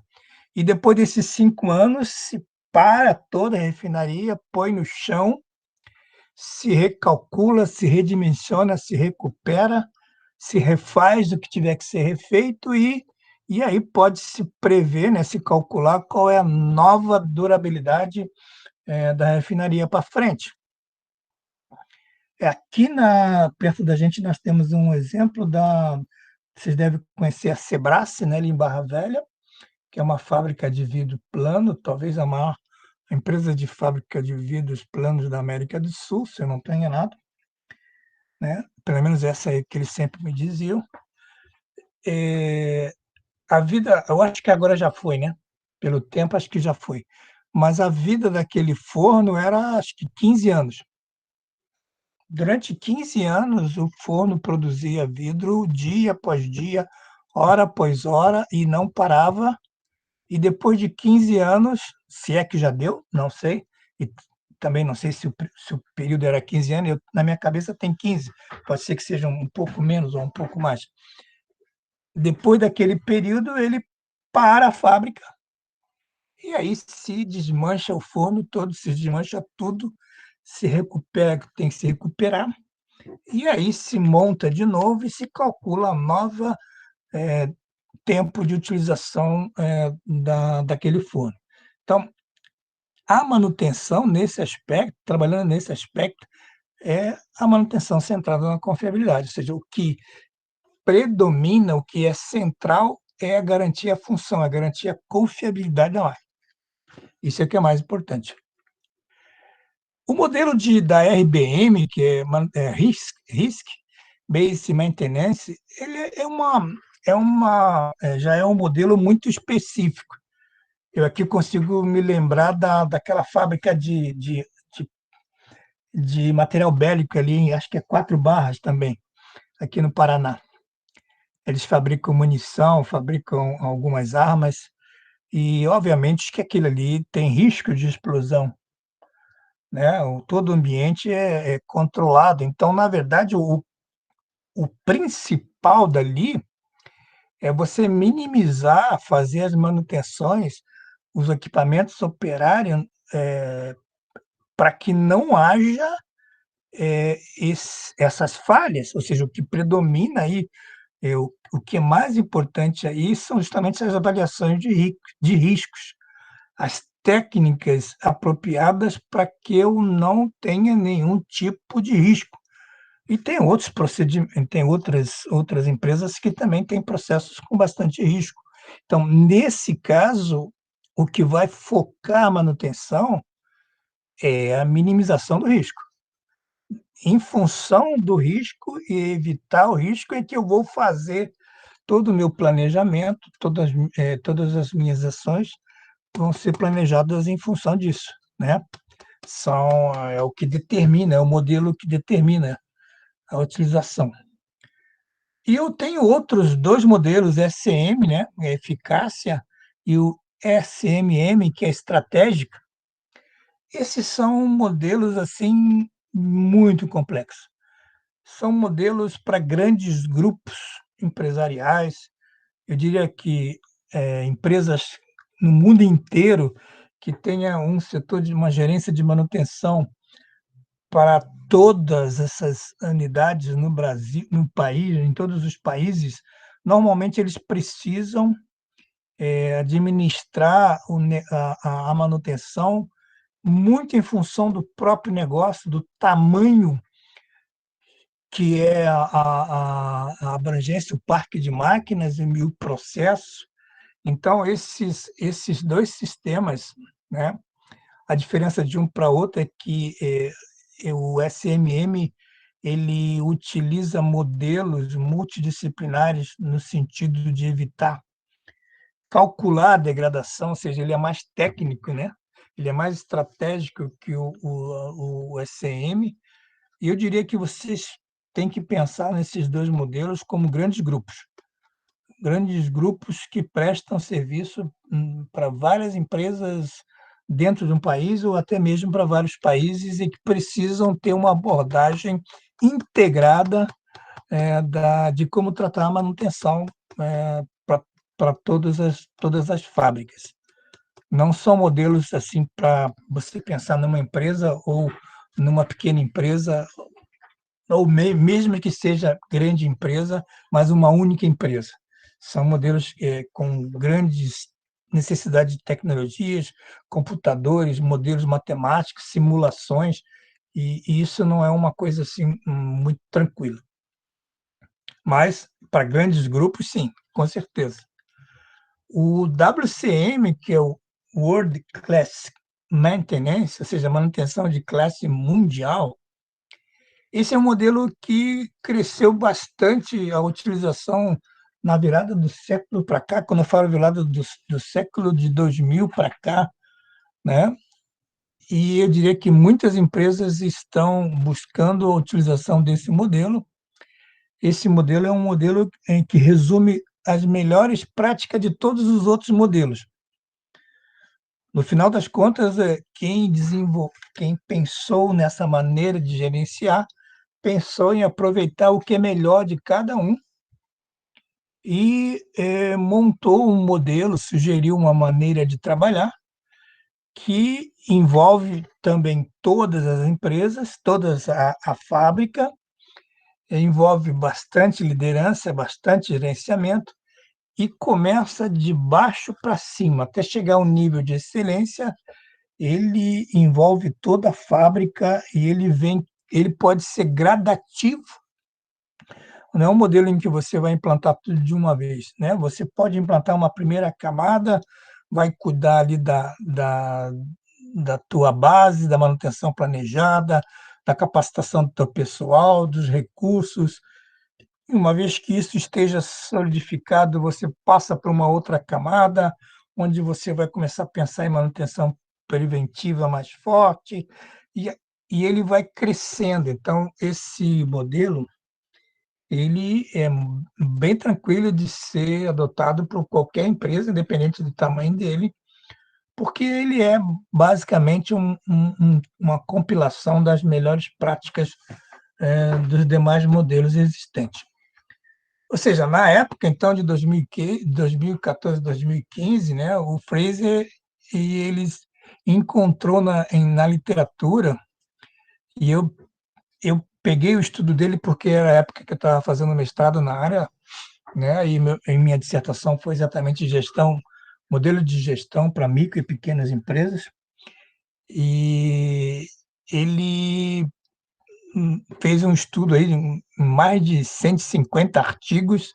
e depois desses 5 anos se para toda a refinaria, põe no chão, se recalcula, se redimensiona, se recupera, se refaz o que tiver que ser refeito e aí pode-se prever, né, se calcular qual é a nova durabilidade da refinaria para frente. Aqui perto da gente nós temos um exemplo vocês devem conhecer a Sebrace, né, ali em Barra Velha, que é uma fábrica de vidro plano, talvez a maior empresa de fábrica de vidros planos da América do Sul, se eu não estou enganado, né? Pelo menos essa aí que eles sempre me diziam. A vida, eu acho que agora já foi, né? Pelo tempo, acho que já foi. Mas a vida daquele forno era, acho que 15 anos. Durante 15 anos, o forno produzia vidro dia após dia, hora após hora, e não parava. E depois de 15 anos, se é que já deu, não sei, e também não sei se o período era 15 anos, na minha cabeça tem 15, pode ser que seja um pouco menos ou um pouco mais. Depois daquele período, ele para a fábrica, e aí se desmancha o forno todo, se desmancha tudo, se recupera o que tem que se recuperar, e aí se monta de novo e se calcula a nova tempo de utilização daquele forno. Então, a manutenção nesse aspecto, trabalhando nesse aspecto, é a manutenção centrada na confiabilidade, ou seja, o que predomina, o que é central é a garantia função, a garantia confiabilidade da máquina. Isso é que é mais importante. O modelo da RBM, que é Risk Based Maintenance, ele já é um modelo muito específico. Eu aqui consigo me lembrar daquela fábrica de material bélico ali, acho que é 4 Barras também, aqui no Paraná. Eles fabricam munição, fabricam algumas armas, e obviamente que aquilo ali tem risco de explosão, né? Todo o ambiente é controlado. Então, na verdade, o principal dali é você minimizar, fazer as manutenções, os equipamentos operarem para que não haja essas falhas, ou seja, o que predomina aí, o que é mais importante aí são justamente as avaliações de riscos, as técnicas apropriadas para que eu não tenha nenhum tipo de risco. E tem outros procedimentos, tem outras empresas que também têm processos com bastante risco. Então, nesse caso, o que vai focar a manutenção é a minimização do risco. Em função do risco e evitar o risco é que eu vou fazer todo o meu planejamento, todas as minhas ações vão ser planejadas em função disso, né? É o que determina, é o modelo que determina a utilização. E eu tenho outros 2 modelos, SCM, né, eficácia, e o SMM, que é estratégica. Esses são modelos assim muito complexos. São modelos para grandes grupos empresariais. Eu diria que empresas no mundo inteiro que tenha um setor de uma gerência de manutenção para todas essas unidades no Brasil, no país, em todos os países, normalmente eles precisam administrar a manutenção muito em função do próprio negócio, do tamanho que é a abrangência, o parque de máquinas e o processo. Então, esses 2 sistemas, né, a diferença de um para outro é que o SMM ele utiliza modelos multidisciplinares no sentido de evitar calcular a degradação, ou seja, ele é mais técnico, né? Ele é mais estratégico que o SCM, e eu diria que vocês têm que pensar nesses 2 modelos como grandes grupos que prestam serviço para várias empresas dentro de um país ou até mesmo para vários países e que precisam ter uma abordagem integrada de como tratar a manutenção para todas as fábricas. Não são modelos assim para você pensar numa empresa ou numa pequena empresa, ou mesmo que seja grande empresa, mas uma única empresa. São modelos com grandes necessidades de tecnologias, computadores, modelos matemáticos, simulações, e isso não é uma coisa assim muito tranquila. Mas para grandes grupos, sim, com certeza. O WCM, que é o World Class Maintenance, ou seja, manutenção de classe mundial, esse é um modelo que cresceu bastante a utilização na virada do século para cá, quando eu falo virada do século de 2000 para cá, né? E eu diria que muitas empresas estão buscando a utilização desse modelo. Esse modelo é um modelo em que resume as melhores práticas de todos os outros modelos. No final das contas, quem pensou nessa maneira de gerenciar, pensou em aproveitar o que é melhor de cada um e montou um modelo, sugeriu uma maneira de trabalhar que envolve também todas as empresas, toda a fábrica, envolve bastante liderança, bastante gerenciamento, e começa de baixo para cima, até chegar ao nível de excelência. Ele envolve toda a fábrica e ele pode ser gradativo. Não é um modelo em que você vai implantar tudo de uma vez, né? Você pode implantar uma primeira camada, vai cuidar ali da tua base, da manutenção planejada, da capacitação do teu pessoal, dos recursos. E uma vez que isso esteja solidificado, você passa para uma outra camada, onde você vai começar a pensar em manutenção preventiva mais forte, e, e ele vai crescendo. Então, esse modelo ele é bem tranquilo de ser adotado por qualquer empresa, independente do tamanho dele, porque ele é basicamente uma compilação das melhores práticas dos demais modelos existentes. Ou seja, na época, então, de 2014, 2015, né, o Fraser eles encontrou na literatura, e eu peguei o estudo dele porque era a época que eu estava fazendo mestrado na área, né, e minha dissertação foi exatamente modelo de gestão para micro e pequenas empresas, e ele fez um estudo aí, mais de 150 artigos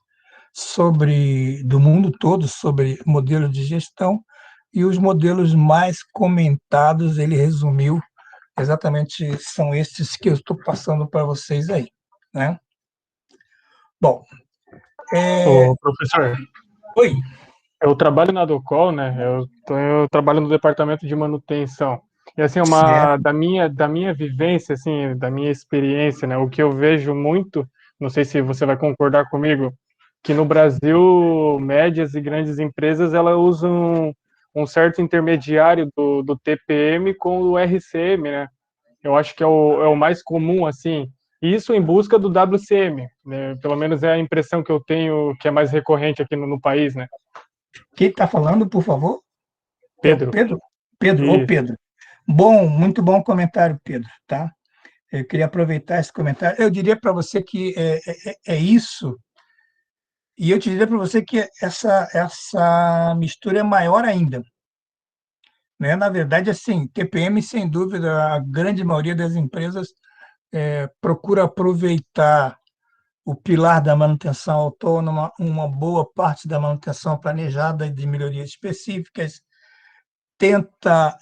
do mundo todo sobre modelo de gestão, e os modelos mais comentados ele resumiu exatamente, são esses que eu estou passando para vocês aí, né? Bom, Ô, professor, oi. eu trabalho na Docol, né? Eu trabalho no departamento de manutenção. E assim, Certo. da minha vivência, assim, da minha experiência, né? O que eu vejo muito, não sei se você vai concordar comigo, que no Brasil, médias e grandes empresas, elas usam um certo intermediário do TPM com o RCM, né? Eu acho que é o mais comum, assim, isso em busca do WCM, né? Pelo menos é a impressão que eu tenho, que é mais recorrente aqui no país, né? Quem está falando, por favor? É o Pedro. Pedro? Pedro, ô Isso. Pedro. Bom, muito bom comentário, Pedro, tá? Eu queria aproveitar esse comentário. Eu diria para você que é isso, e eu te diria para você que essa mistura é maior ainda, né? Na verdade, assim, TPM, sem dúvida, a grande maioria das empresas procura aproveitar o pilar da manutenção autônoma, uma boa parte da manutenção planejada e de melhorias específicas, tenta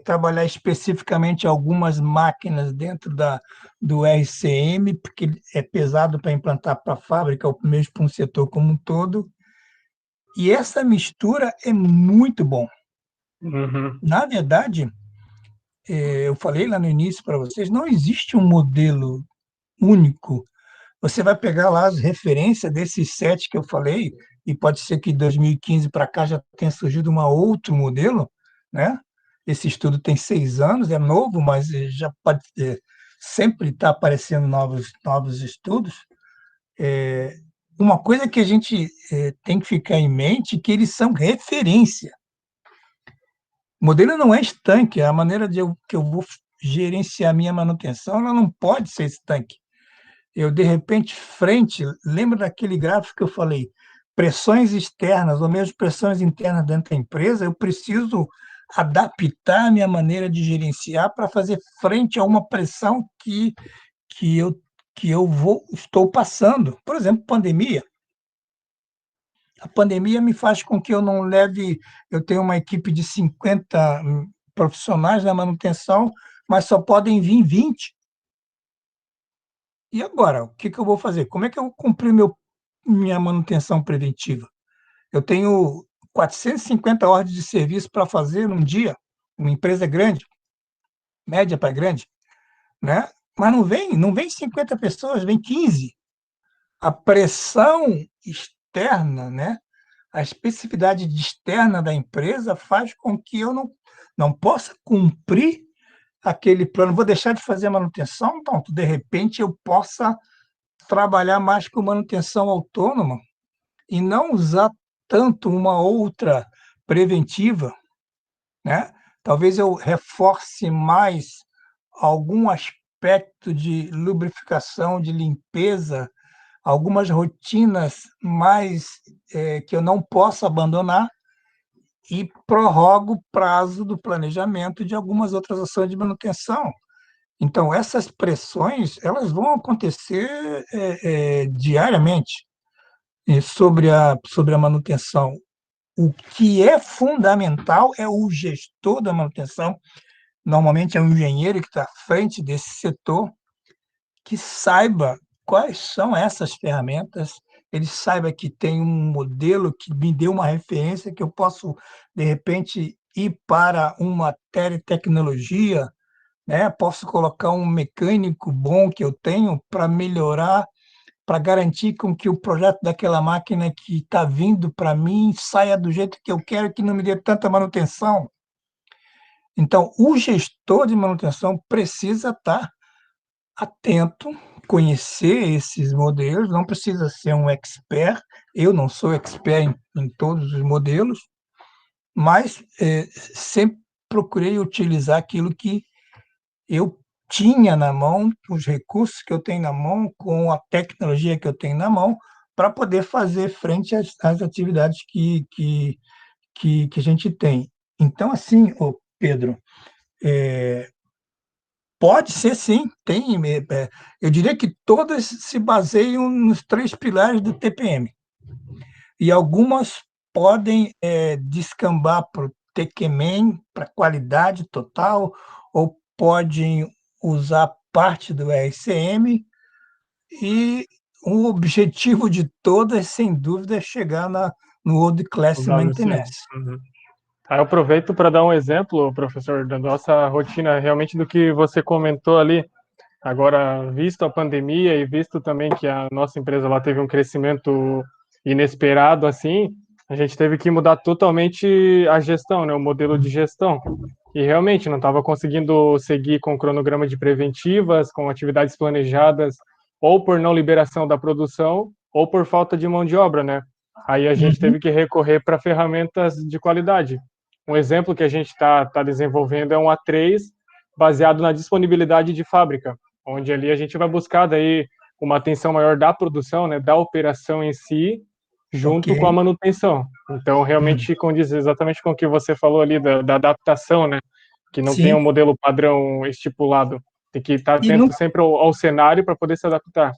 trabalhar especificamente algumas máquinas dentro do RCM, porque é pesado para implantar para a fábrica, ou mesmo para um setor como um todo, e essa mistura é muito bom. Uhum. Na verdade, eu falei lá no início para vocês, não existe um modelo único. Você vai pegar lá as referências desses 7 que eu falei, e pode ser que de 2015 para cá já tenha surgido um outro modelo, né? Esse estudo tem 6 anos, é novo, mas já pode sempre estar aparecendo novos estudos. Uma coisa que a gente tem que ficar em mente é que eles são referência. O modelo não é estanque, a maneira que eu vou gerenciar a minha manutenção, ela não pode ser estanque. Eu, de repente, lembra daquele gráfico que eu falei, pressões externas ou mesmo pressões internas dentro da empresa, eu preciso adaptar a minha maneira de gerenciar para fazer frente a uma pressão que eu, estou passando. Por exemplo, pandemia. A pandemia me faz com que eu tenho uma equipe de 50 profissionais na manutenção, mas só podem vir 20. E agora, o que eu vou fazer? Como é que eu cumprir minha manutenção preventiva? Eu tenho 450 ordens de serviço para fazer num dia, uma empresa grande, média para grande, né? Mas não vem 50 pessoas, vem 15. A pressão externa, né? a especificidade externa da empresa faz com que eu não possa cumprir aquele plano. Vou deixar de fazer manutenção, então, de repente, eu possa trabalhar mais com manutenção autônoma e não usar tanto uma outra preventiva, né? Talvez eu reforce mais algum aspecto de lubrificação, de limpeza, algumas rotinas mais que eu não posso abandonar e prorrogo o prazo do planejamento de algumas outras ações de manutenção. Então, essas pressões elas vão acontecer diariamente sobre a manutenção. O que é fundamental é o gestor da manutenção, normalmente é um engenheiro que está à frente desse setor, que saiba quais são essas ferramentas, ele saiba que tem um modelo que me deu uma referência, que eu posso, de repente, ir para uma teletecnologia, né? Posso colocar um mecânico bom que eu tenho para melhorar, para garantir com que o projeto daquela máquina que está vindo para mim saia do jeito que eu quero, que não me dê tanta manutenção. Então, o gestor de manutenção precisa estar atento, conhecer esses modelos, não precisa ser um expert, eu não sou expert em todos os modelos, mas sempre procurei utilizar aquilo que eu tinha na mão, os recursos que eu tenho na mão, com a tecnologia que eu tenho na mão, para poder fazer frente às atividades que a gente tem. Então, assim, Pedro, pode ser sim, tem. Eu diria que todas se baseiam nos 3 pilares do TPM. E algumas podem descambar para o TQMEM, para qualidade total, ou podem usar parte do RCM, e o objetivo de todas, sem dúvida, é chegar no World Class Maintenance. Uhum. Aí eu aproveito para dar um exemplo, professor, da nossa rotina, realmente do que você comentou ali. Agora, visto a pandemia e visto também que a nossa empresa lá teve um crescimento inesperado assim, a gente teve que mudar totalmente a gestão, né, o modelo de gestão. E realmente não estava conseguindo seguir com o cronograma de preventivas, com atividades planejadas, ou por não liberação da produção, ou por falta de mão de obra, né? Aí a gente teve que recorrer para ferramentas de qualidade. Um exemplo que a gente está desenvolvendo é um A3 baseado na disponibilidade de fábrica, onde ali a gente vai buscar daí uma atenção maior da produção, né, da operação em si, junto com a manutenção. Então, realmente condiz exatamente com o que você falou ali da adaptação, né, que não tem um modelo padrão estipulado. Tem que estar atento sempre ao cenário para poder se adaptar.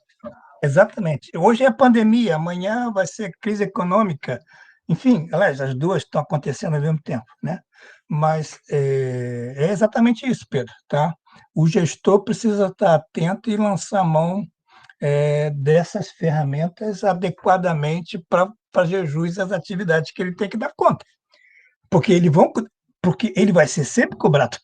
Exatamente. Hoje é pandemia, amanhã vai ser crise econômica. Enfim, aliás, as duas estão acontecendo ao mesmo tempo, né? Mas é exatamente isso, Pedro, tá? O gestor precisa estar atento e lançar mão dessas ferramentas adequadamente para fazer jus às atividades que ele tem que dar conta. Porque ele vai ser sempre cobrado.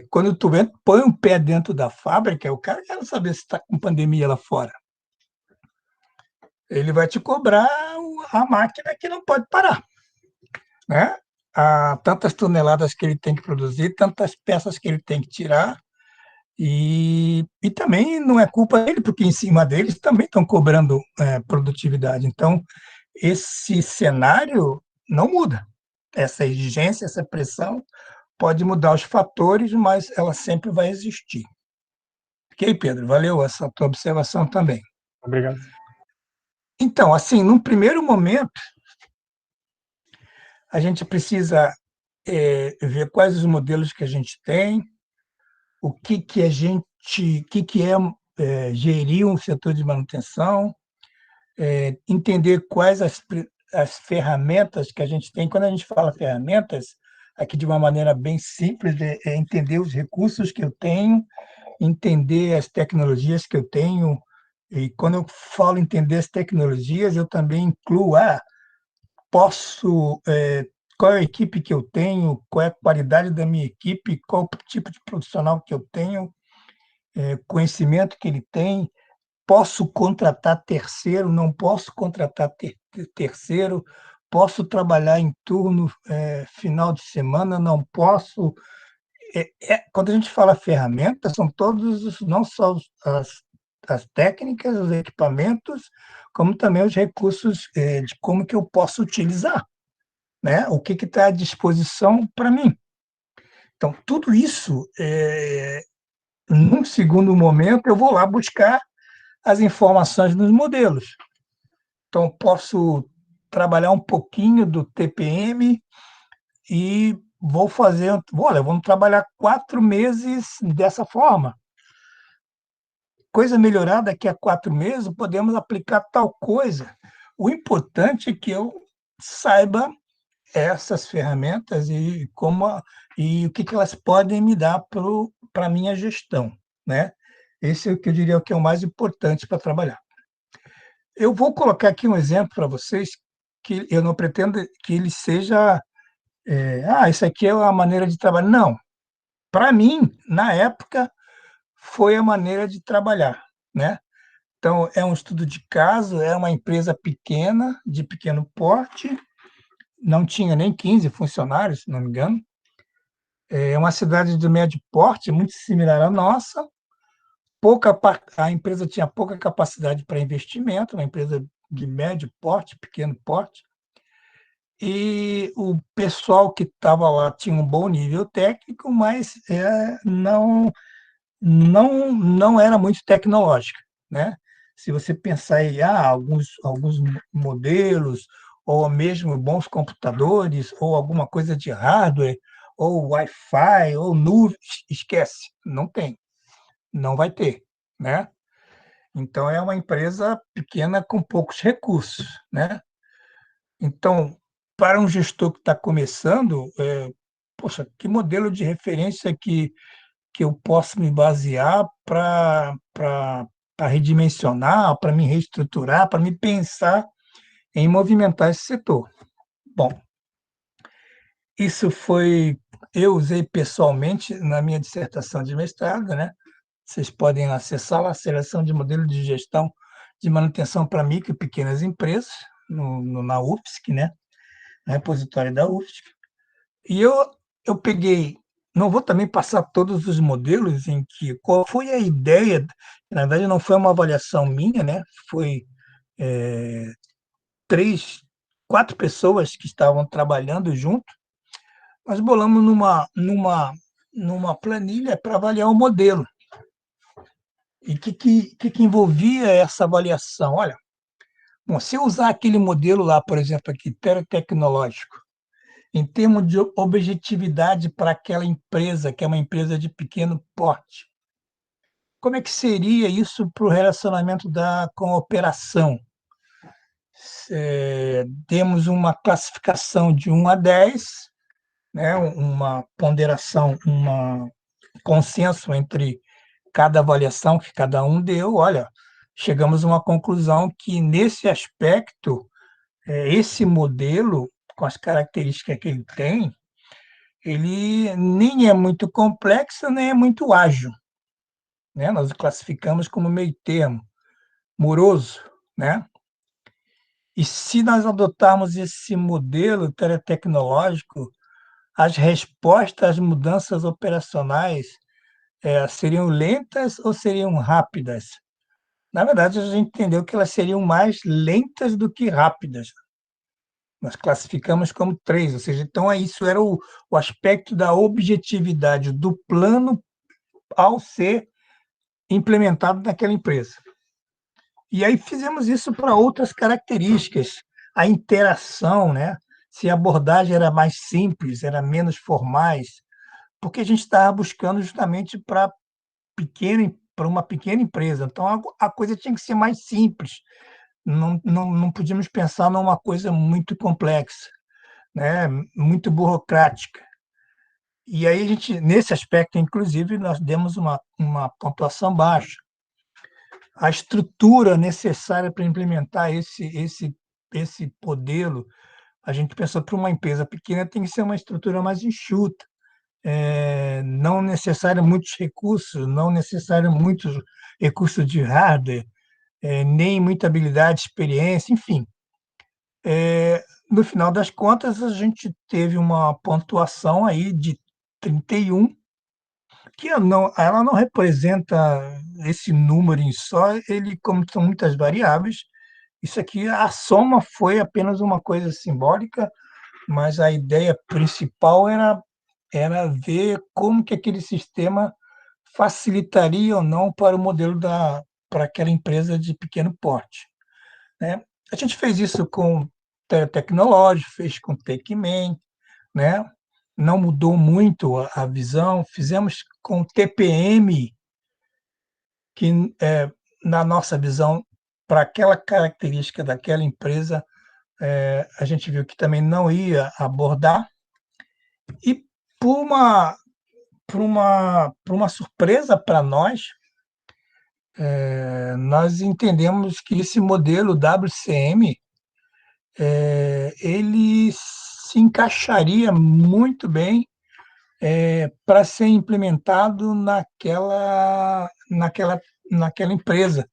Quando tu põe um pé dentro da fábrica, o cara quer saber se está com pandemia lá fora. Ele vai te cobrar a máquina que não pode parar, né? Há tantas toneladas que ele tem que produzir, tantas peças que ele tem que tirar, e também não é culpa dele, porque em cima deles também estão cobrando produtividade. Então, esse cenário não muda. Essa exigência, essa pressão pode mudar os fatores, mas ela sempre vai existir. Ok, Pedro? Valeu essa tua observação também. Obrigado. Então, assim, num primeiro momento, a gente precisa ver quais os modelos que a gente tem, o que é gerir um setor de manutenção, entender quais as ferramentas que a gente tem. Quando a gente fala ferramentas, aqui de uma maneira bem simples, é entender os recursos que eu tenho, entender as tecnologias que eu tenho. E quando eu falo entender as tecnologias, eu também incluo qual é a equipe que eu tenho, qual é a qualidade da minha equipe, qual o tipo de profissional que eu tenho, conhecimento que ele tem, posso contratar terceiro, não posso contratar terceiro, posso trabalhar em turno final de semana, não posso. Quando a gente fala ferramentas, são todos, não só as técnicas, os equipamentos, como também os recursos de como que eu posso utilizar, né? O que está à disposição para mim. Então, tudo isso, num segundo momento, eu vou lá buscar as informações nos modelos. Então, posso trabalhar um pouquinho do TPM e vamos trabalhar 4 meses dessa forma. Coisa melhorada, daqui a 4 meses, podemos aplicar tal coisa. O importante é que eu saiba essas ferramentas e o que elas podem me dar para a minha gestão, né? Esse é o que eu diria que é o mais importante para trabalhar. Eu vou colocar aqui um exemplo para vocês que eu não pretendo que ele seja isso aqui é a maneira de trabalhar. Não. Para mim, na época, foi a maneira de trabalhar, né? Então, é um estudo de caso, é uma empresa pequena, de pequeno porte, não tinha nem 15 funcionários, se não me engano. É uma cidade de médio porte, muito similar à nossa. A empresa tinha pouca capacidade para investimento, uma empresa de médio porte, pequeno porte. E o pessoal que estava lá tinha um bom nível técnico, mas não era muito tecnológica, né? Se você pensar em alguns modelos, ou mesmo bons computadores, ou alguma coisa de hardware, ou Wi-Fi, ou nuvem, esquece, não tem, não vai ter, né? Então, é uma empresa pequena com poucos recursos, né? Então, para um gestor que está começando, poxa, que modelo de referência que eu posso me basear para redimensionar, para me reestruturar, para me pensar em movimentar esse setor? Bom, eu usei pessoalmente na minha dissertação de mestrado, né? Vocês podem acessar lá, Seleção de Modelo de Gestão de Manutenção para Micro e Pequenas Empresas, na UFSC, né? No repositório da UFSC. E eu peguei, não vou também passar todos os modelos qual foi a ideia, na verdade não foi uma avaliação minha, né? Foi 4 pessoas que estavam trabalhando junto, nós bolamos numa planilha para avaliar o modelo. E o que envolvia essa avaliação? Olha, bom, se eu usar aquele modelo lá, por exemplo, aqui, tecnológico, em termos de objetividade para aquela empresa, que é uma empresa de pequeno porte, como é que seria isso para o relacionamento com a operação? Temos uma classificação de 1 a 10, né, uma ponderação, um consenso entre cada avaliação que cada um deu. Olha, chegamos a uma conclusão que, nesse aspecto, esse modelo, com as características que ele tem, ele nem é muito complexo, nem é muito ágil, né? Nós classificamos como meio termo, moroso, né? E se nós adotarmos esse modelo teletecnológico, as respostas às mudanças operacionais seriam lentas ou seriam rápidas? Na verdade, a gente entendeu que elas seriam mais lentas do que rápidas. Nós classificamos como 3, ou seja, então isso era o aspecto da objetividade do plano ao ser implementado naquela empresa. E aí fizemos isso para outras características, a interação, né? Se a abordagem era mais simples, era menos formais, porque a gente estava buscando justamente para uma pequena empresa. Então, a coisa tinha que ser mais simples, não podíamos pensar numa coisa muito complexa, né? Muito burocrática. E aí, nesse aspecto, inclusive, nós demos uma pontuação baixa. A estrutura necessária para implementar esse modelo, a gente pensou para uma empresa pequena tem que ser uma estrutura mais enxuta, não necessário muitos recursos, não necessário muitos recursos de hardware, nem muita habilidade, experiência, enfim. No final das contas, a gente teve uma pontuação aí de 31, que ela não representa esse número em só, ele, como são muitas variáveis, isso aqui, a soma foi apenas uma coisa simbólica, mas a ideia principal era ver como que aquele sistema facilitaria ou não para o modelo para aquela empresa de pequeno porte, né? A gente fez isso com tecnológico, fez com TakeMan, né? Não mudou muito a visão. Fizemos com TPM, que, na nossa visão, para aquela característica daquela empresa, a gente viu que também não ia abordar. E por uma surpresa para nós, nós entendemos que esse modelo WCM ele se encaixaria muito bem para ser implementado naquela empresa.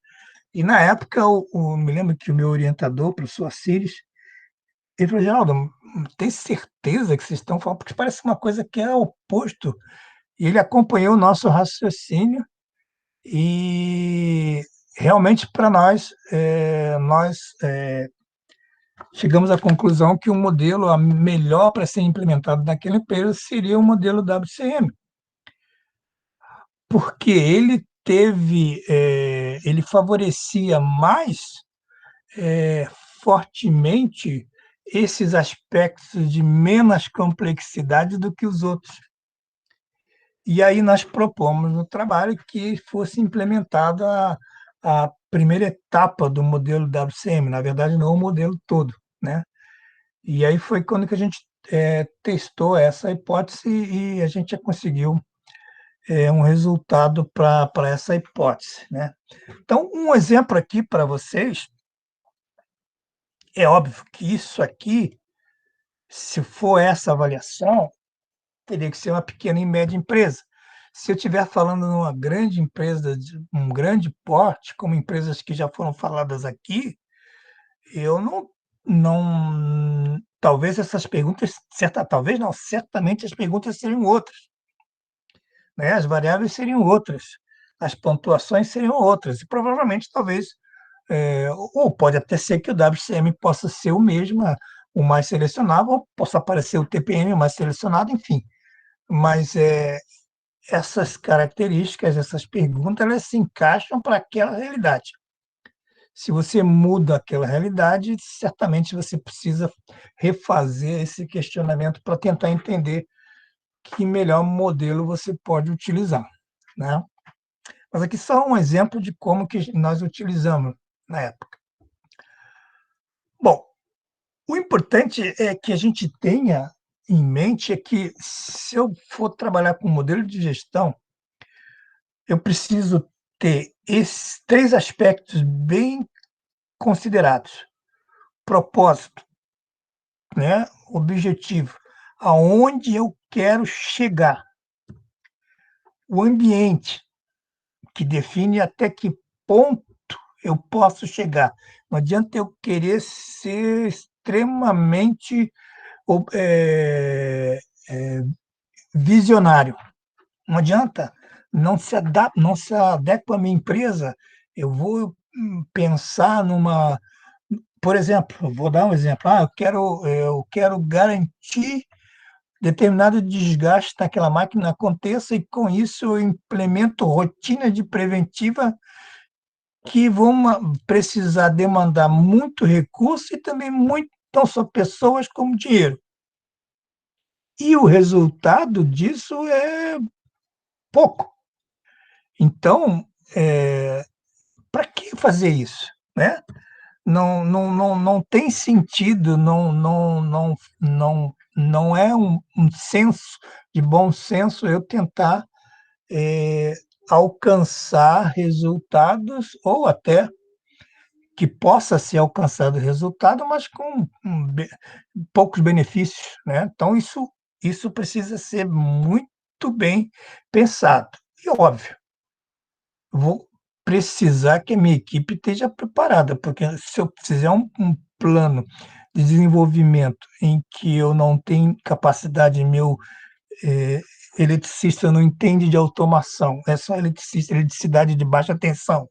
E, na época, me lembro que o meu orientador, o professor Cires, ele falou: Geraldo, tem certeza que vocês estão falando? Porque parece uma coisa que é oposto. E ele acompanhou o nosso raciocínio e, realmente, para nós chegamos à conclusão que o modelo melhor para ser implementado naquela empresa seria o modelo WCM, porque ele favorecia mais fortemente esses aspectos de menos complexidade do que os outros. E aí nós propomos no trabalho que fosse implementada a primeira etapa do modelo WCM, na verdade não o modelo todo, né? E aí foi quando que a gente testou essa hipótese e a gente já conseguiu um resultado para essa hipótese, né? Então, um exemplo aqui para vocês, é óbvio que isso aqui, se for essa avaliação, teria que ser uma pequena e média empresa. Se eu estiver falando numa grande empresa, de um grande porte, como empresas que já foram faladas aqui, eu não talvez essas perguntas, talvez não, certamente as perguntas seriam outras, né? As variáveis seriam outras, as pontuações seriam outras, e provavelmente, talvez, ou pode até ser que o WCM possa ser o mesmo, o mais selecionado, ou possa aparecer o TPM o mais selecionado, enfim. Mas essas características, essas perguntas, elas se encaixam para aquela realidade. Se você muda aquela realidade, certamente você precisa refazer esse questionamento para tentar entender que melhor modelo você pode utilizar, né? Mas aqui só um exemplo de como que nós utilizamos na época. Bom, o importante é que a gente tenha em mente que, se eu for trabalhar com modelo de gestão, eu preciso ter esses 3 aspectos bem considerados: propósito, né? Objetivo, aonde eu quero chegar; o ambiente, que define até que ponto eu posso chegar. Não adianta eu querer ser extremamente visionário. Não adianta, não se adequa à minha empresa. Eu vou pensar numa... Por exemplo, vou dar um exemplo. Eu quero garantir determinado desgaste naquela máquina aconteça, e com isso eu implemento rotina de preventiva que vão precisar demandar muito recurso e também muito, não só pessoas como dinheiro. E o resultado disso é pouco. Então, para que fazer isso, né? Não tem sentido, não é um senso de bom senso eu tentar alcançar resultados, ou até que possa ser alcançado resultado, mas com poucos benefícios, né? Então, isso precisa ser muito bem pensado. E, óbvio, precisar que a minha equipe esteja preparada, porque se eu fizer um plano de desenvolvimento em que eu não tenho capacidade, meu eh, eletricista não entende de automação, é só eletricidade de baixa tensão,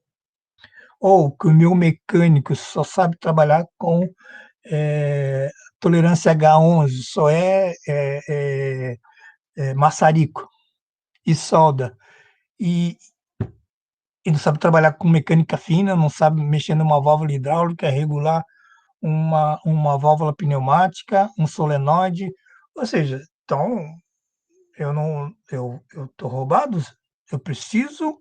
ou que o meu mecânico só sabe trabalhar com eh, tolerância H11, só maçarico e solda, e não sabe trabalhar com mecânica fina, não sabe mexer numa válvula hidráulica, regular uma válvula pneumática, um solenoide, ou seja, então eu estou roubado, eu preciso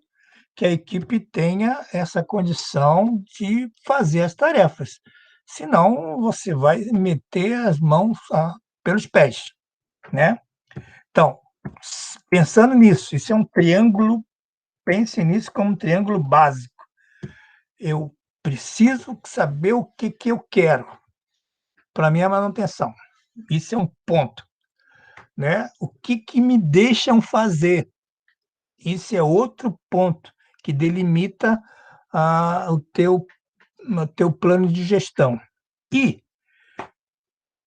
que a equipe tenha essa condição de fazer as tarefas, senão você vai meter as mãos pelos pés, né? Então, pensando nisso, isso é um triângulo, pense nisso como um triângulo básico. Eu preciso saber o que eu quero para a minha manutenção. Isso é um ponto, né? O que me deixam fazer? Isso é outro ponto que delimita o teu plano de gestão. E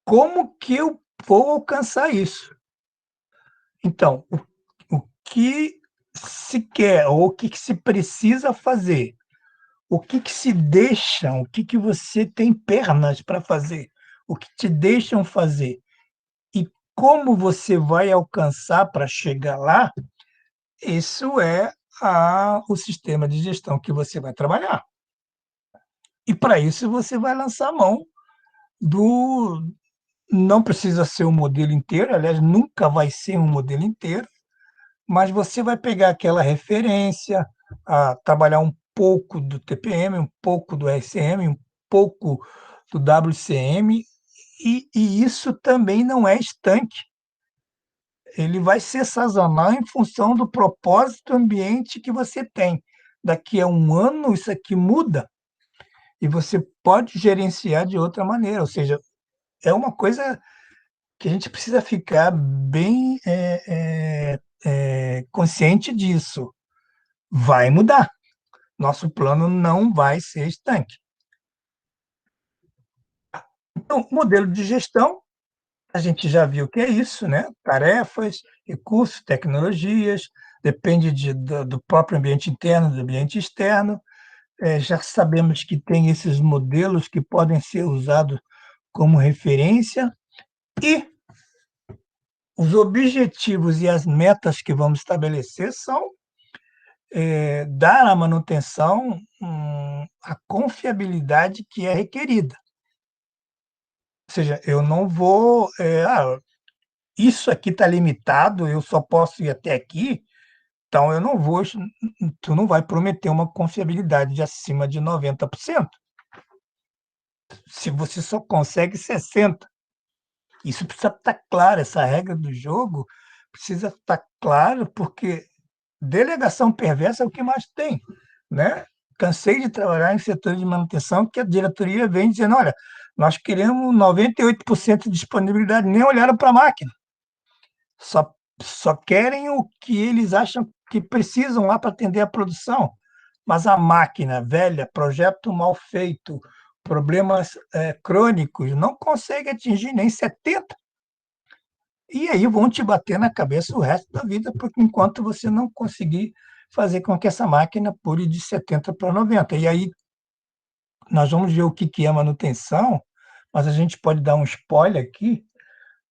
como que eu vou alcançar isso? Então, o que se quer ou o que se precisa fazer? O que se deixam? O que você tem pernas para fazer? O que te deixam fazer? E como você vai alcançar para chegar lá? Isso é o sistema de gestão que você vai trabalhar. E para isso você vai lançar a mão do. Não precisa ser um modelo inteiro, aliás, nunca vai ser um modelo inteiro, mas você vai pegar aquela referência, trabalhar um pouco do TPM, um pouco do RCM, um pouco do WCM, e isso também não é estanque. Ele vai ser sazonal em função do propósito ambiente que você tem. Daqui a um ano, isso aqui muda e você pode gerenciar de outra maneira. Ou seja, é uma coisa que a gente precisa ficar bem consciente disso. Vai mudar. Nosso plano não vai ser estanque. Então, modelo de gestão, a gente já viu que é isso, né? Tarefas, recursos, tecnologias, depende do próprio ambiente interno, do ambiente externo. Já sabemos que tem esses modelos que podem ser usados como referência e os objetivos e as metas que vamos estabelecer são dar à manutenção a confiabilidade que é requerida. Ou seja, eu não vou... isso aqui está limitado, eu só posso ir até aqui, então eu não vou... Tu não vai prometer uma confiabilidade de acima de 90%. Se você só consegue 60%. Isso precisa estar claro, essa regra do jogo precisa estar claro, porque delegação perversa é o que mais tem, né? Cansei de trabalhar em setor de manutenção que a diretoria vem dizendo, olha, nós queremos 98% de disponibilidade, nem olharam para a máquina. Só querem o que eles acham que precisam lá para atender a produção. Mas a máquina velha, projeto mal feito, problemas crônicos, não consegue atingir nem 70%. E aí vão te bater na cabeça o resto da vida, porque enquanto você não conseguir fazer com que essa máquina pule de 70 para 90. E aí nós vamos ver o que é manutenção, mas a gente pode dar um spoiler aqui.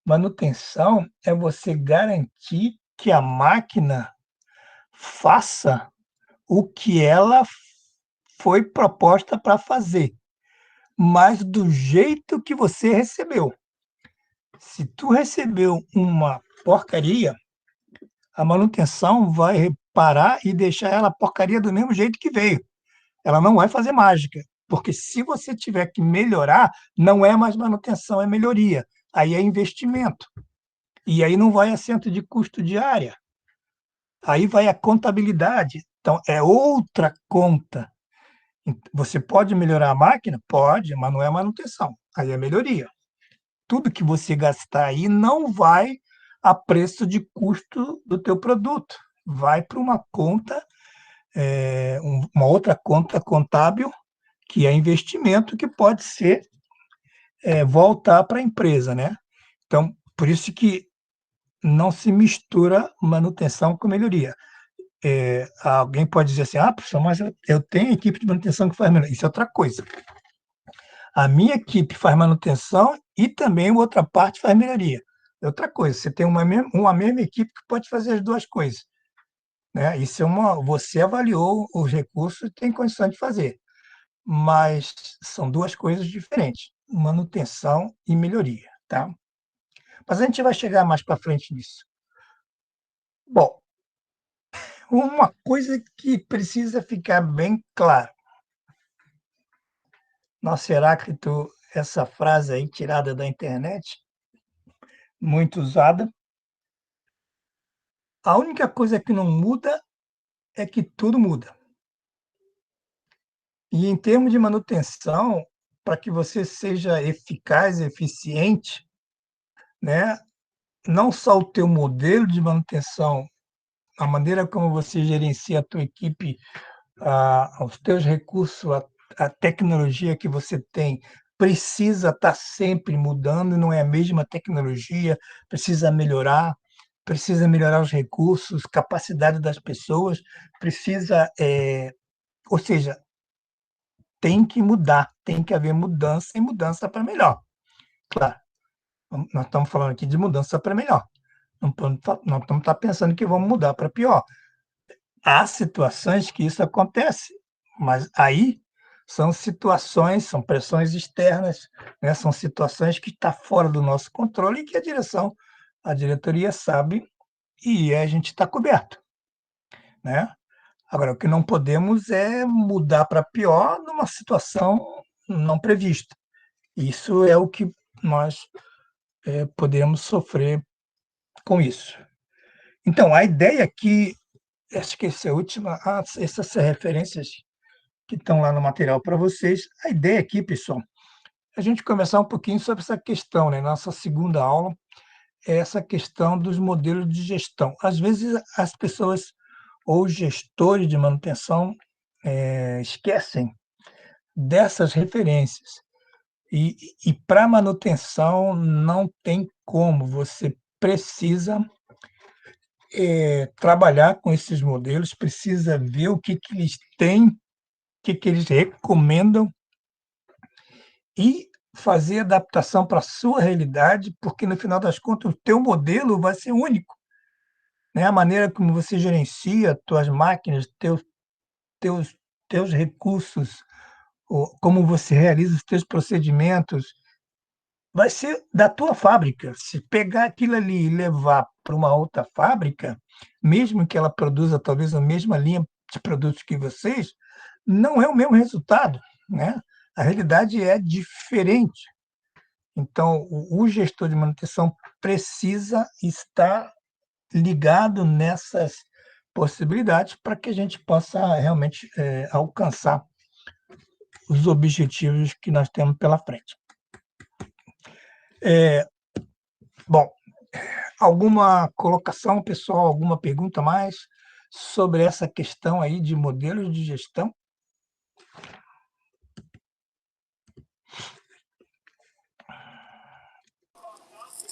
Manutenção é você garantir que a máquina faça o que ela foi proposta para fazer, mas do jeito que você recebeu. Se tu recebeu uma porcaria, a manutenção vai reparar e deixar ela porcaria do mesmo jeito que veio. Ela não vai fazer mágica, porque se você tiver que melhorar, não é mais manutenção, é melhoria. Aí é investimento. E aí não vai assento de custo de área. Aí vai a contabilidade. Então, é outra conta. Você pode melhorar a máquina? Pode, mas não é manutenção. Aí é melhoria. Tudo que você gastar aí não vai a preço de custo do teu produto. Vai para uma conta uma outra conta contábil, que é investimento, que pode ser voltar para a empresa, né? Então, por isso que não se mistura manutenção com melhoria. Alguém pode dizer assim, professor, mas eu tenho equipe de manutenção que faz melhoria. Isso é outra coisa. A minha equipe faz manutenção e também outra parte faz melhoria. É outra coisa. Você tem uma mesma equipe que pode fazer as duas coisas, né? Isso você avaliou os recursos e tem condição de fazer. Mas são duas coisas diferentes, manutenção e melhoria, tá? Mas a gente vai chegar mais para frente nisso. Bom, uma coisa que precisa ficar bem clara. Nosso Heráclito, essa frase aí tirada da internet, muito usada. A única coisa que não muda é que tudo muda. E em termos de manutenção, para que você seja eficaz, eficiente, né, não só o teu modelo de manutenção, a maneira como você gerencia a tua equipe, os teus recursos, a tecnologia que você tem, precisa estar sempre mudando, não é a mesma tecnologia, precisa melhorar os recursos, capacidade das pessoas, ou seja, tem que mudar, tem que haver mudança e mudança para melhor. Claro, nós estamos falando aqui de mudança para melhor. Não estamos pensando que vamos mudar para pior. Há situações que isso acontece, mas aí são situações, são pressões externas, né? São situações que estão fora do nosso controle e que a diretoria sabe e a gente está coberto, né? Agora, o que não podemos é mudar para pior numa situação não prevista. Isso é o que nós podemos sofrer com isso. Então, a ideia aqui, acho que essa é a última, essas referências que estão lá no material para vocês. A ideia aqui, pessoal, é a gente conversar um pouquinho sobre essa questão, né? Nossa segunda aula é essa questão dos modelos de gestão. Às vezes, as pessoas ou os gestores de manutenção esquecem dessas referências. E para manutenção não tem como, você precisa trabalhar com esses modelos, precisa ver o que eles têm, o que eles recomendam e fazer adaptação para a sua realidade, porque no final das contas o teu modelo vai ser único, né? A maneira como você gerencia tuas máquinas, teus, teus recursos, como você realiza os teus procedimentos, vai ser da tua fábrica. Se pegar aquilo ali e levar para uma outra fábrica, mesmo que ela produza talvez a mesma linha de produtos que vocês, não é o mesmo resultado, né? A realidade é diferente. Então, o gestor de manutenção precisa estar ligado nessas possibilidades para que a gente possa realmente alcançar os objetivos que nós temos pela frente. Bom, alguma colocação, pessoal, alguma pergunta mais sobre essa questão aí de modelos de gestão?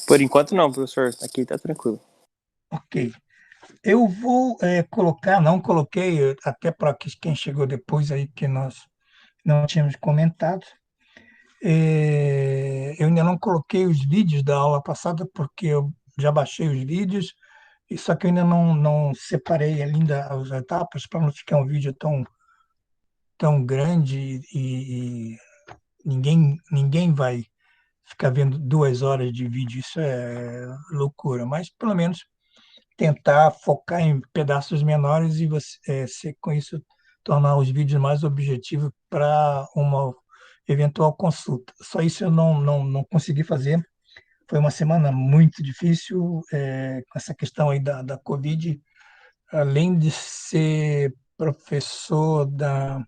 Por enquanto não, professor. Aqui está tranquilo. Ok. Eu vou colocar, não coloquei, até para quem chegou depois aí, que nós não tínhamos comentado, eu ainda não coloquei os vídeos da aula passada, porque eu já baixei os vídeos, só que eu ainda não separei ainda as etapas para não ficar um vídeo tão grande e ninguém vai ficar vendo 2 horas de vídeo, isso é loucura, mas pelo menos tentar focar em pedaços menores e você com isso tornar os vídeos mais objetivos para uma eventual consulta. Só isso eu não consegui fazer. Foi uma semana muito difícil com essa questão aí da Covid. Além de ser professor da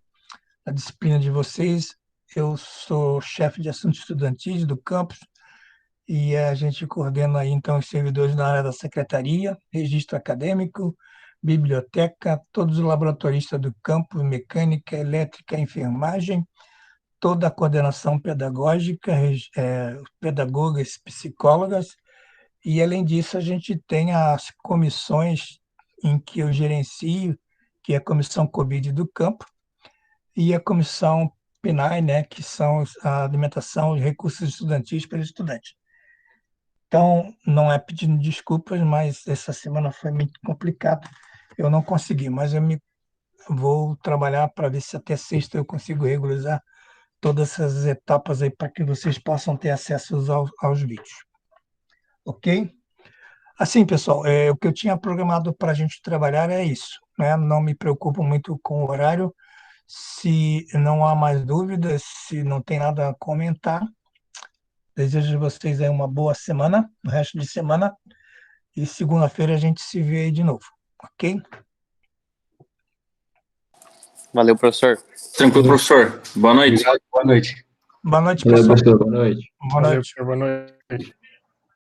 disciplina de vocês, eu sou chefe de assuntos estudantis do campus e a gente coordena aí, então, os servidores na área da secretaria, registro acadêmico, biblioteca, todos os laboratoristas do campo, mecânica, elétrica, enfermagem, toda a coordenação pedagógica, pedagogas, psicólogas, e, além disso, a gente tem as comissões em que eu gerencio, que é a Comissão Covid do Campo, e a Comissão PNAE, né, que são a alimentação e recursos estudantis para estudantes. Então, não é pedindo desculpas, mas essa semana foi muito complicado. Eu não consegui, mas vou trabalhar para ver se até sexta eu consigo regularizar todas essas etapas aí para que vocês possam ter acesso aos vídeos. Ok? Assim, pessoal, o que eu tinha programado para a gente trabalhar é isso, né? Não me preocupo muito com o horário. Se não há mais dúvidas, se não tem nada a comentar, desejo a vocês aí uma boa semana, o resto de semana, e segunda-feira a gente se vê aí de novo, ok? Valeu, professor. Tranquilo, professor. Boa noite. Obrigado, boa noite. Boa noite, Valeu, pessoal. professor. Boa noite. Boa Valeu, noite. professor. Boa noite.